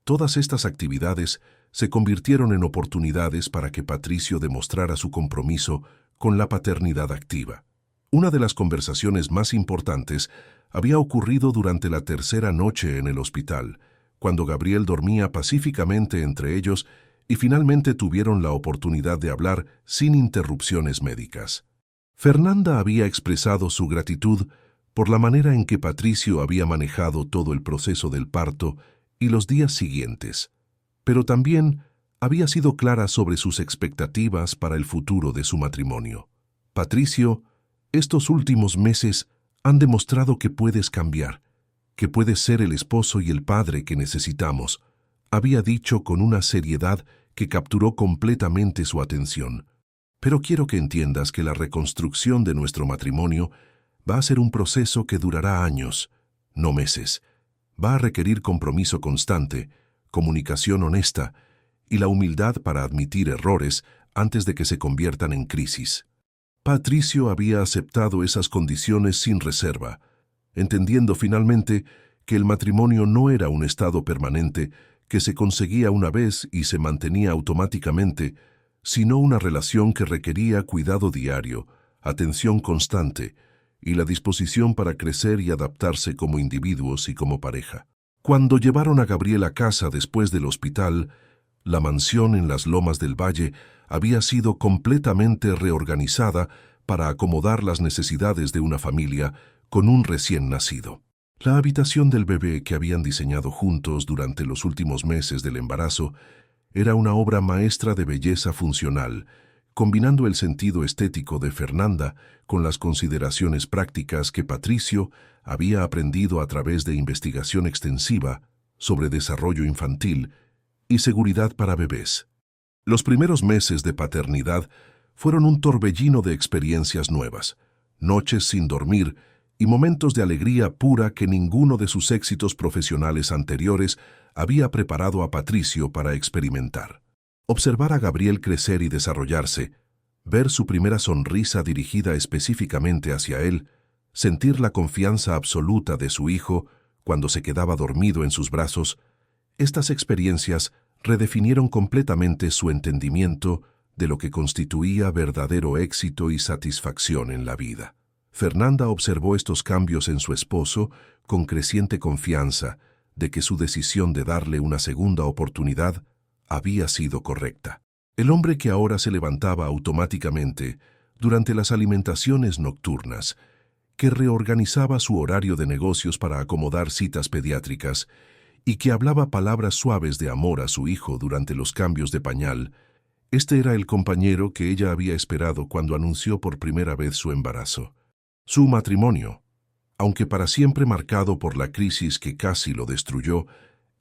todas estas actividades se convirtieron en oportunidades para que Patricio demostrara su compromiso con la paternidad activa. Una de las conversaciones más importantes había ocurrido durante la tercera noche en el hospital, cuando Gabriel dormía pacíficamente entre ellos y finalmente tuvieron la oportunidad de hablar sin interrupciones médicas. Fernanda había expresado su gratitud por la manera en que Patricio había manejado todo el proceso del parto y los días siguientes, pero también había sido clara sobre sus expectativas para el futuro de su matrimonio. Patricio, estos últimos meses han demostrado que puedes cambiar, que puedes ser el esposo y el padre que necesitamos, había dicho con una seriedad que capturó completamente su atención. Pero quiero que entiendas que la reconstrucción de nuestro matrimonio va a ser un proceso que durará años, no meses. Va a requerir compromiso constante, comunicación honesta y la humildad para admitir errores antes de que se conviertan en crisis. Patricio había aceptado esas condiciones sin reserva, entendiendo finalmente que el matrimonio no era un estado permanente que se conseguía una vez y se mantenía automáticamente, sino una relación que requería cuidado diario, atención constante y la disposición para crecer y adaptarse como individuos y como pareja. Cuando llevaron a Gabriel a casa después del hospital, la mansión en las Lomas del Valle había sido completamente reorganizada para acomodar las necesidades de una familia con un recién nacido. La habitación del bebé que habían diseñado juntos durante los últimos meses del embarazo era una obra maestra de belleza funcional, combinando el sentido estético de Fernanda con las consideraciones prácticas que Patricio había aprendido a través de investigación extensiva sobre desarrollo infantil y seguridad para bebés. Los primeros meses de paternidad fueron un torbellino de experiencias nuevas, noches sin dormir y momentos de alegría pura que ninguno de sus éxitos profesionales anteriores había preparado a Patricio para experimentar. Observar a Gabriel crecer y desarrollarse, ver su primera sonrisa dirigida específicamente hacia él, sentir la confianza absoluta de su hijo cuando se quedaba dormido en sus brazos, estas experiencias redefinieron completamente su entendimiento de lo que constituía verdadero éxito y satisfacción en la vida. Fernanda observó estos cambios en su esposo con creciente confianza de que su decisión de darle una segunda oportunidad había sido correcta. El hombre que ahora se levantaba automáticamente durante las alimentaciones nocturnas, que reorganizaba su horario de negocios para acomodar citas pediátricas y que hablaba palabras suaves de amor a su hijo durante los cambios de pañal, este era el compañero que ella había esperado cuando anunció por primera vez su embarazo. Su matrimonio, aunque para siempre marcado por la crisis que casi lo destruyó,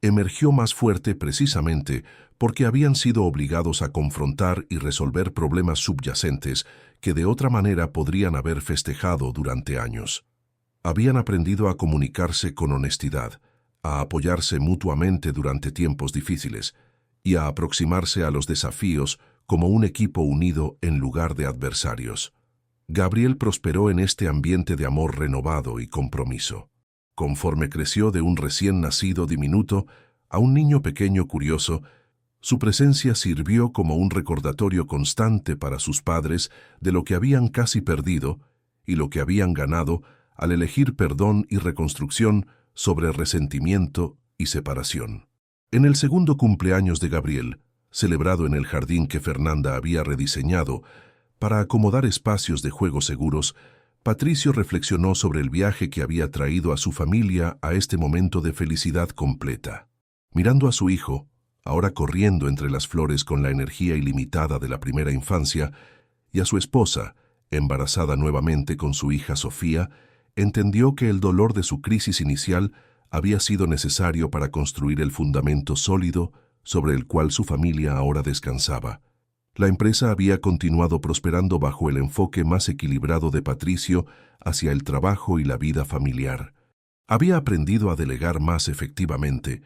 emergió más fuerte precisamente porque habían sido obligados a confrontar y resolver problemas subyacentes que de otra manera podrían haber festejado durante años. Habían aprendido a comunicarse con honestidad, a apoyarse mutuamente durante tiempos difíciles y a aproximarse a los desafíos como un equipo unido en lugar de adversarios. Gabriel prosperó en este ambiente de amor renovado y compromiso. Conforme creció de un recién nacido diminuto a un niño pequeño curioso, su presencia sirvió como un recordatorio constante para sus padres de lo que habían casi perdido y lo que habían ganado al elegir perdón y reconstrucción sobre resentimiento y separación. En el segundo cumpleaños de Gabriel, celebrado en el jardín que Fernanda había rediseñado para acomodar espacios de juego seguros, Patricio reflexionó sobre el viaje que había traído a su familia a este momento de felicidad completa. Mirando a su hijo, ahora corriendo entre las flores con la energía ilimitada de la primera infancia, y a su esposa, embarazada nuevamente con su hija Sofía, entendió que el dolor de su crisis inicial había sido necesario para construir el fundamento sólido sobre el cual su familia ahora descansaba. La empresa había continuado prosperando bajo el enfoque más equilibrado de Patricio hacia el trabajo y la vida familiar. Había aprendido a delegar más efectivamente,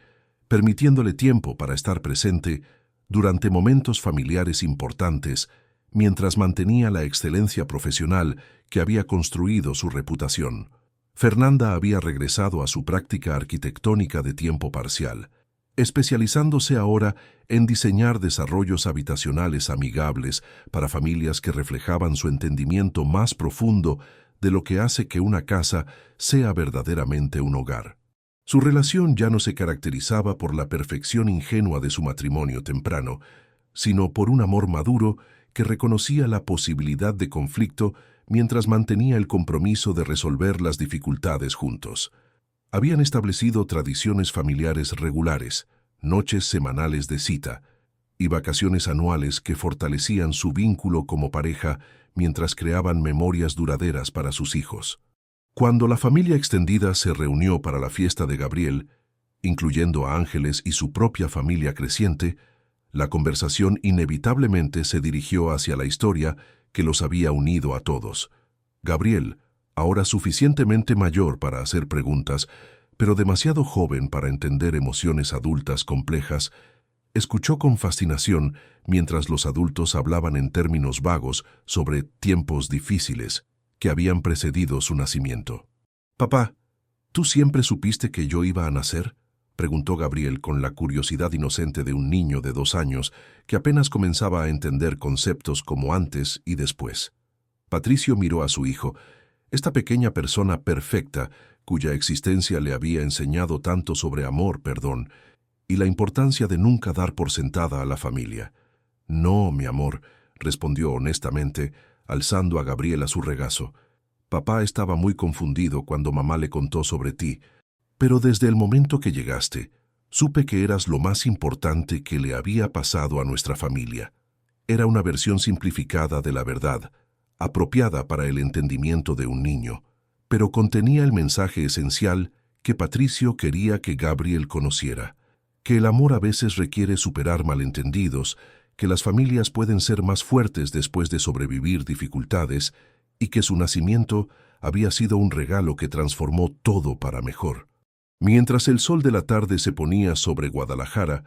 permitiéndole tiempo para estar presente durante momentos familiares importantes, mientras mantenía la excelencia profesional que había construido su reputación. Fernanda había regresado a su práctica arquitectónica de tiempo parcial, especializándose ahora en diseñar desarrollos habitacionales amigables para familias que reflejaban su entendimiento más profundo de lo que hace que una casa sea verdaderamente un hogar. Su relación ya no se caracterizaba por la perfección ingenua de su matrimonio temprano, sino por un amor maduro que reconocía la posibilidad de conflicto mientras mantenía el compromiso de resolver las dificultades juntos. Habían establecido tradiciones familiares regulares, noches semanales de cita y vacaciones anuales que fortalecían su vínculo como pareja mientras creaban memorias duraderas para sus hijos. Cuando la familia extendida se reunió para la fiesta de Gabriel, incluyendo a Ángeles y su propia familia creciente, la conversación inevitablemente se dirigió hacia la historia que los había unido a todos. Gabriel, ahora suficientemente mayor para hacer preguntas, pero demasiado joven para entender emociones adultas complejas, escuchó con fascinación mientras los adultos hablaban en términos vagos sobre tiempos difíciles que habían precedido su nacimiento. «Papá, ¿tú siempre supiste que yo iba a nacer?», preguntó Gabriel con la curiosidad inocente de un niño de 2 años que apenas comenzaba a entender conceptos como antes y después. Patricio miró a su hijo, esta pequeña persona perfecta cuya existencia le había enseñado tanto sobre amor, perdón, y la importancia de nunca dar por sentada a la familia. «No, mi amor», respondió honestamente, alzando a Gabriel a su regazo. «Papá estaba muy confundido cuando mamá le contó sobre ti, pero desde el momento que llegaste, supe que eras lo más importante que le había pasado a nuestra familia. Era una versión simplificada de la verdad, apropiada para el entendimiento de un niño, pero contenía el mensaje esencial que Patricio quería que Gabriel conociera, que el amor a veces requiere superar malentendidos, que las familias pueden ser más fuertes después de sobrevivir dificultades y que su nacimiento había sido un regalo que transformó todo para mejor». Mientras el sol de la tarde se ponía sobre Guadalajara,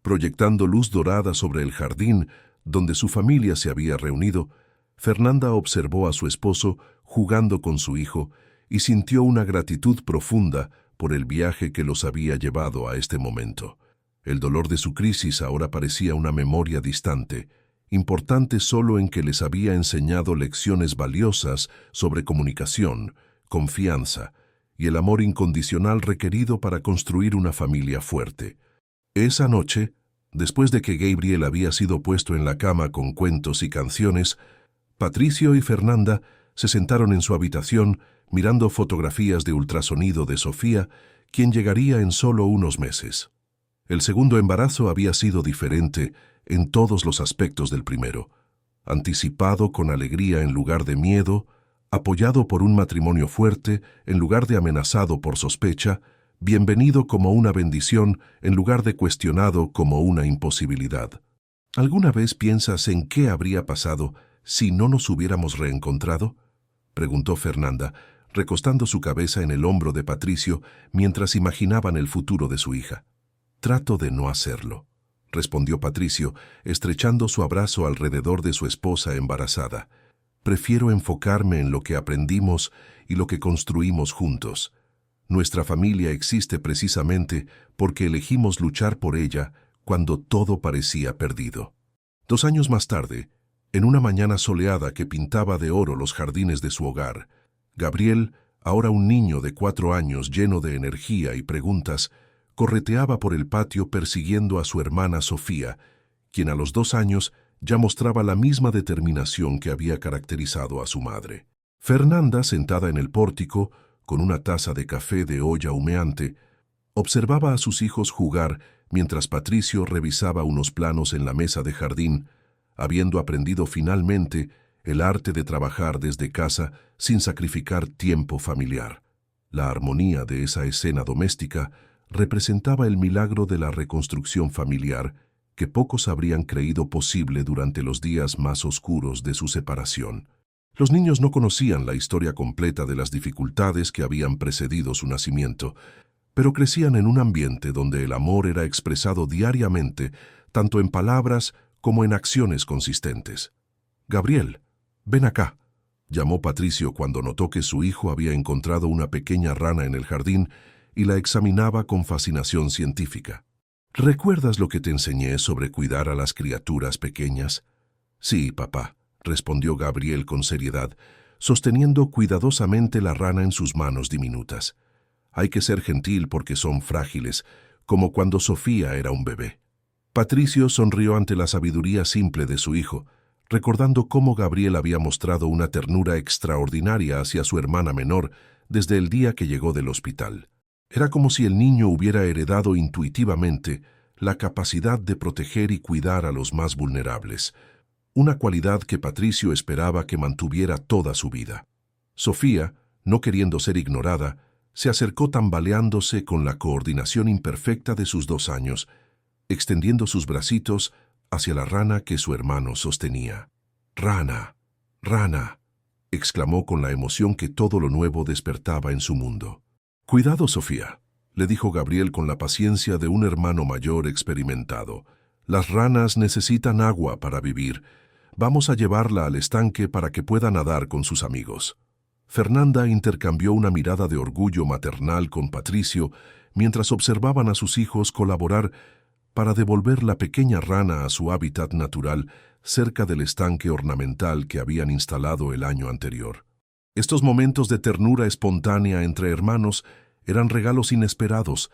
proyectando luz dorada sobre el jardín donde su familia se había reunido, Fernanda observó a su esposo jugando con su hijo y sintió una gratitud profunda por el viaje que los había llevado a este momento. El dolor de su crisis ahora parecía una memoria distante, importante solo en que les había enseñado lecciones valiosas sobre comunicación, confianza y el amor incondicional requerido para construir una familia fuerte. Esa noche, después de que Gabriel había sido puesto en la cama con cuentos y canciones, Patricio y Fernanda se sentaron en su habitación mirando fotografías de ultrasonido de Sofía, quien llegaría en solo unos meses. El segundo embarazo había sido diferente en todos los aspectos del primero, anticipado con alegría en lugar de miedo, apoyado por un matrimonio fuerte en lugar de amenazado por sospecha, bienvenido como una bendición en lugar de cuestionado como una imposibilidad. ¿Alguna vez piensas en qué habría pasado si no nos hubiéramos reencontrado?, preguntó Fernanda, recostando su cabeza en el hombro de Patricio mientras imaginaban el futuro de su hija. «Trato de no hacerlo», respondió Patricio, estrechando su abrazo alrededor de su esposa embarazada. «Prefiero enfocarme en lo que aprendimos y lo que construimos juntos. Nuestra familia existe precisamente porque elegimos luchar por ella cuando todo parecía perdido». 2 años más tarde, en una mañana soleada que pintaba de oro los jardines de su hogar, Gabriel, ahora un niño de 4 años lleno de energía y preguntas, correteaba por el patio persiguiendo a su hermana Sofía, quien a los 2 años ya mostraba la misma determinación que había caracterizado a su madre. Fernanda, sentada en el pórtico, con una taza de café de olla humeante, observaba a sus hijos jugar mientras Patricio revisaba unos planos en la mesa de jardín, habiendo aprendido finalmente el arte de trabajar desde casa sin sacrificar tiempo familiar. La armonía de esa escena doméstica representaba el milagro de la reconstrucción familiar que pocos habrían creído posible durante los días más oscuros de su separación. Los niños no conocían la historia completa de las dificultades que habían precedido su nacimiento, pero crecían en un ambiente donde el amor era expresado diariamente, tanto en palabras como en acciones consistentes. «Gabriel, ven acá», llamó Patricio cuando notó que su hijo había encontrado una pequeña rana en el jardín y la examinaba con fascinación científica. «¿Recuerdas lo que te enseñé sobre cuidar a las criaturas pequeñas?» «Sí, papá», respondió Gabriel con seriedad, sosteniendo cuidadosamente la rana en sus manos diminutas. «Hay que ser gentil porque son frágiles, como cuando Sofía era un bebé». Patricio sonrió ante la sabiduría simple de su hijo, recordando cómo Gabriel había mostrado una ternura extraordinaria hacia su hermana menor desde el día que llegó del hospital. Era como si el niño hubiera heredado intuitivamente la capacidad de proteger y cuidar a los más vulnerables, una cualidad que Patricio esperaba que mantuviera toda su vida. Sofía, no queriendo ser ignorada, se acercó tambaleándose con la coordinación imperfecta de sus 2 años, extendiendo sus bracitos hacia la rana que su hermano sostenía. «Rana, rana», exclamó con la emoción que todo lo nuevo despertaba en su mundo. «Cuidado, Sofía», le dijo Gabriel con la paciencia de un hermano mayor experimentado. «Las ranas necesitan agua para vivir. Vamos a llevarla al estanque para que pueda nadar con sus amigos». Fernanda intercambió una mirada de orgullo maternal con Patricio mientras observaban a sus hijos colaborar para devolver la pequeña rana a su hábitat natural cerca del estanque ornamental que habían instalado el año anterior. Estos momentos de ternura espontánea entre hermanos eran regalos inesperados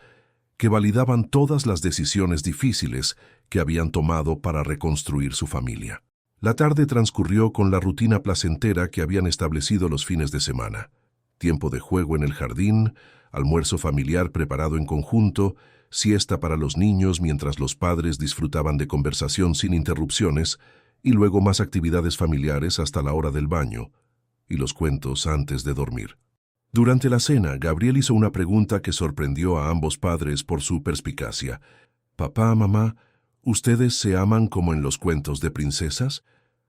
que validaban todas las decisiones difíciles que habían tomado para reconstruir su familia. La tarde transcurrió con la rutina placentera que habían establecido los fines de semana. Tiempo de juego en el jardín, almuerzo familiar preparado en conjunto, siesta para los niños mientras los padres disfrutaban de conversación sin interrupciones, y luego más actividades familiares hasta la hora del baño, y los cuentos antes de dormir. Durante la cena, Gabriel hizo una pregunta que sorprendió a ambos padres por su perspicacia. «Papá, mamá, ¿ustedes se aman como en los cuentos de princesas?»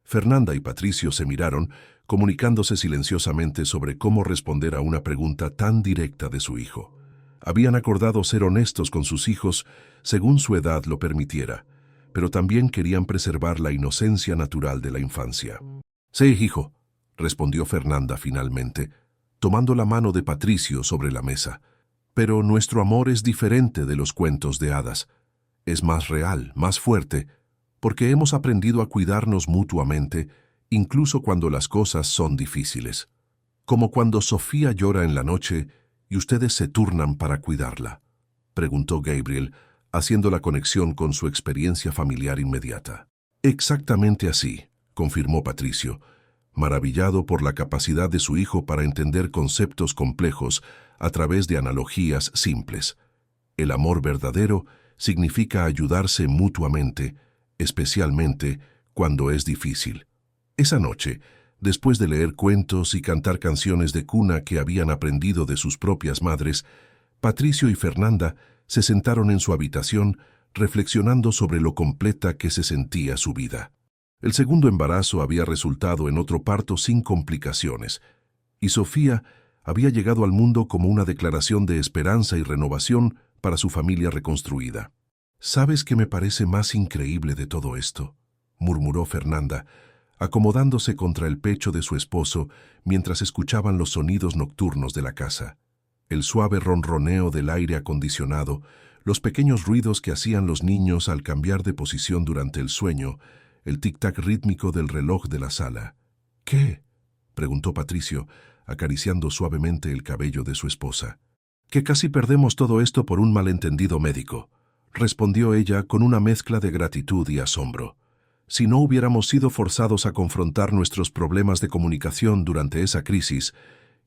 Fernanda y Patricio se miraron, comunicándose silenciosamente sobre cómo responder a una pregunta tan directa de su hijo. Habían acordado ser honestos con sus hijos según su edad lo permitiera, pero también querían preservar la inocencia natural de la infancia. «Sí, hijo», respondió Fernanda finalmente, tomando la mano de Patricio sobre la mesa. «Pero nuestro amor es diferente de los cuentos de hadas. Es más real, más fuerte, porque hemos aprendido a cuidarnos mutuamente, incluso cuando las cosas son difíciles. Como cuando Sofía llora en la noche y ustedes se turnan para cuidarla», preguntó Gabriel, haciendo la conexión con su experiencia familiar inmediata. «Exactamente así», confirmó Patricio, maravillado por la capacidad de su hijo para entender conceptos complejos a través de analogías simples. El amor verdadero significa ayudarse mutuamente, especialmente cuando es difícil. Esa noche, después de leer cuentos y cantar canciones de cuna que habían aprendido de sus propias madres, Patricio y Fernanda se sentaron en su habitación reflexionando sobre lo completa que se sentía su vida. El segundo embarazo había resultado en otro parto sin complicaciones, y Sofía había llegado al mundo como una declaración de esperanza y renovación para su familia reconstruida. «¿Sabes qué me parece más increíble de todo esto?», murmuró Fernanda, acomodándose contra el pecho de su esposo mientras escuchaban los sonidos nocturnos de la casa. El suave ronroneo del aire acondicionado, los pequeños ruidos que hacían los niños al cambiar de posición durante el sueño, el tic-tac rítmico del reloj de la sala. «¿Qué?», preguntó Patricio, acariciando suavemente el cabello de su esposa. «Que casi perdemos todo esto por un malentendido médico», respondió ella con una mezcla de gratitud y asombro. «Si no hubiéramos sido forzados a confrontar nuestros problemas de comunicación durante esa crisis,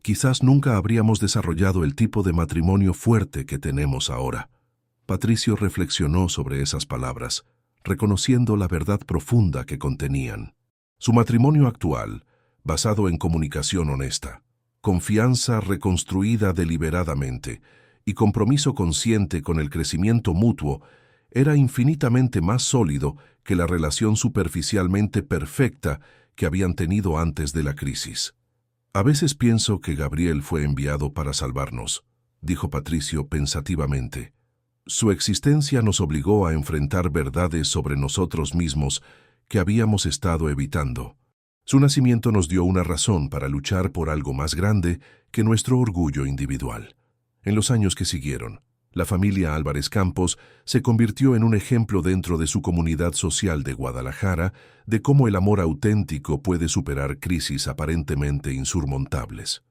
quizás nunca habríamos desarrollado el tipo de matrimonio fuerte que tenemos ahora». Patricio reflexionó sobre esas palabras, reconociendo la verdad profunda que contenían. Su matrimonio actual, basado en comunicación honesta, confianza reconstruida deliberadamente y compromiso consciente con el crecimiento mutuo, era infinitamente más sólido que la relación superficialmente perfecta que habían tenido antes de la crisis. A veces pienso que Gabriel fue enviado para salvarnos, dijo Patricio pensativamente. Su existencia nos obligó a enfrentar verdades sobre nosotros mismos que habíamos estado evitando. Su nacimiento nos dio una razón para luchar por algo más grande que nuestro orgullo individual. En los años que siguieron, la familia Álvarez Campos se convirtió en un ejemplo dentro de su comunidad social de Guadalajara de cómo el amor auténtico puede superar crisis aparentemente insurmontables.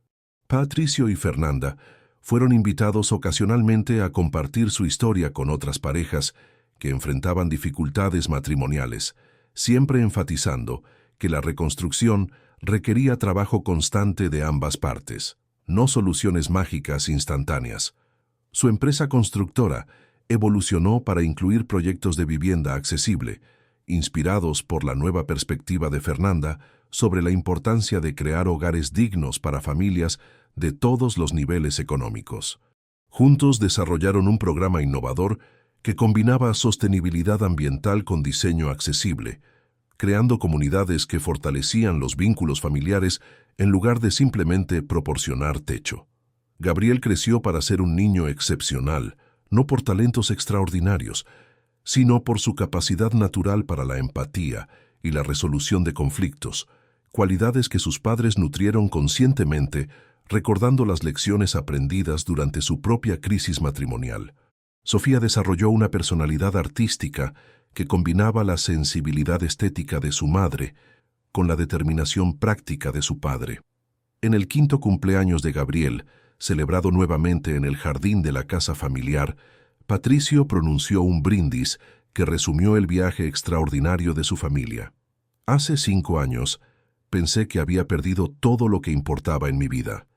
Patricio y Fernanda fueron invitados ocasionalmente a compartir su historia con otras parejas que enfrentaban dificultades matrimoniales, siempre enfatizando que la reconstrucción requería trabajo constante de ambas partes, no soluciones mágicas instantáneas. Su empresa constructora evolucionó para incluir proyectos de vivienda accesible, inspirados por la nueva perspectiva de Fernanda sobre la importancia de crear hogares dignos para familias de todos los niveles económicos. Juntos desarrollaron un programa innovador que combinaba sostenibilidad ambiental con diseño accesible, creando comunidades que fortalecían los vínculos familiares en lugar de simplemente proporcionar techo. Gabriel creció para ser un niño excepcional, no por talentos extraordinarios, sino por su capacidad natural para la empatía y la resolución de conflictos, cualidades que sus padres nutrieron conscientemente, recordando las lecciones aprendidas durante su propia crisis matrimonial. Sofía desarrolló una personalidad artística que combinaba la sensibilidad estética de su madre con la determinación práctica de su padre. En el 5º cumpleaños de Gabriel, celebrado nuevamente en el jardín de la casa familiar, Patricio pronunció un brindis que resumió el viaje extraordinario de su familia. Hace 5 años, pensé que había perdido todo lo que importaba en mi vida.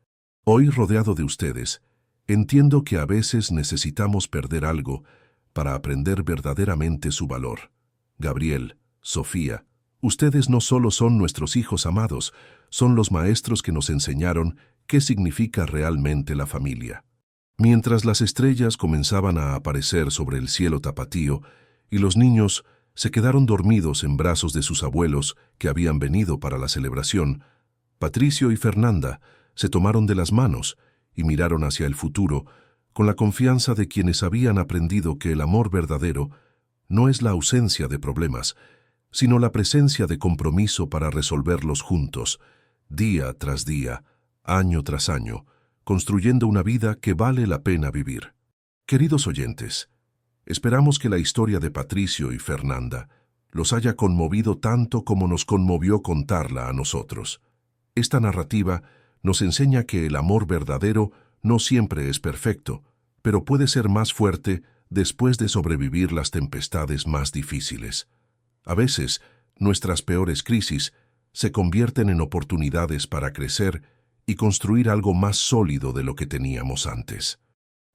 Hoy, rodeado de ustedes, entiendo que a veces necesitamos perder algo para aprender verdaderamente su valor. Gabriel, Sofía, ustedes no solo son nuestros hijos amados, son los maestros que nos enseñaron qué significa realmente la familia. Mientras las estrellas comenzaban a aparecer sobre el cielo tapatío y los niños se quedaron dormidos en brazos de sus abuelos que habían venido para la celebración, Patricio y Fernanda se tomaron de las manos y miraron hacia el futuro con la confianza de quienes habían aprendido que el amor verdadero no es la ausencia de problemas, sino la presencia de compromiso para resolverlos juntos, día tras día, año tras año, construyendo una vida que vale la pena vivir. Queridos oyentes, esperamos que la historia de Patricio y Fernanda los haya conmovido tanto como nos conmovió contarla a nosotros. Esta narrativa nos enseña que el amor verdadero no siempre es perfecto, pero puede ser más fuerte después de sobrevivir las tempestades más difíciles. A veces, nuestras peores crisis se convierten en oportunidades para crecer y construir algo más sólido de lo que teníamos antes.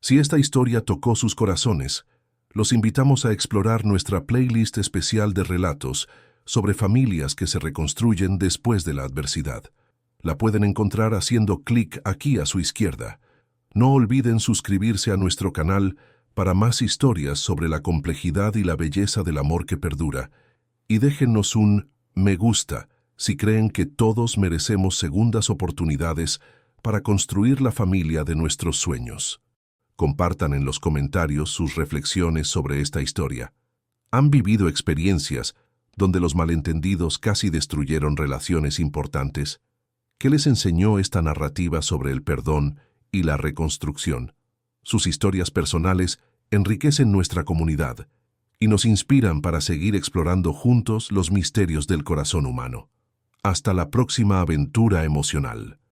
Si esta historia tocó sus corazones, los invitamos a explorar nuestra playlist especial de relatos sobre familias que se reconstruyen después de la adversidad. La pueden encontrar haciendo clic aquí a su izquierda. No olviden suscribirse a nuestro canal para más historias sobre la complejidad y la belleza del amor que perdura, y déjennos un me gusta si creen que todos merecemos segundas oportunidades para construir la familia de nuestros sueños. Compartan en los comentarios sus reflexiones sobre esta historia. ¿Han vivido experiencias donde los malentendidos casi destruyeron relaciones importantes? ¿Qué les enseñó esta narrativa sobre el perdón y la reconstrucción? Sus historias personales enriquecen nuestra comunidad y nos inspiran para seguir explorando juntos los misterios del corazón humano. Hasta la próxima aventura emocional.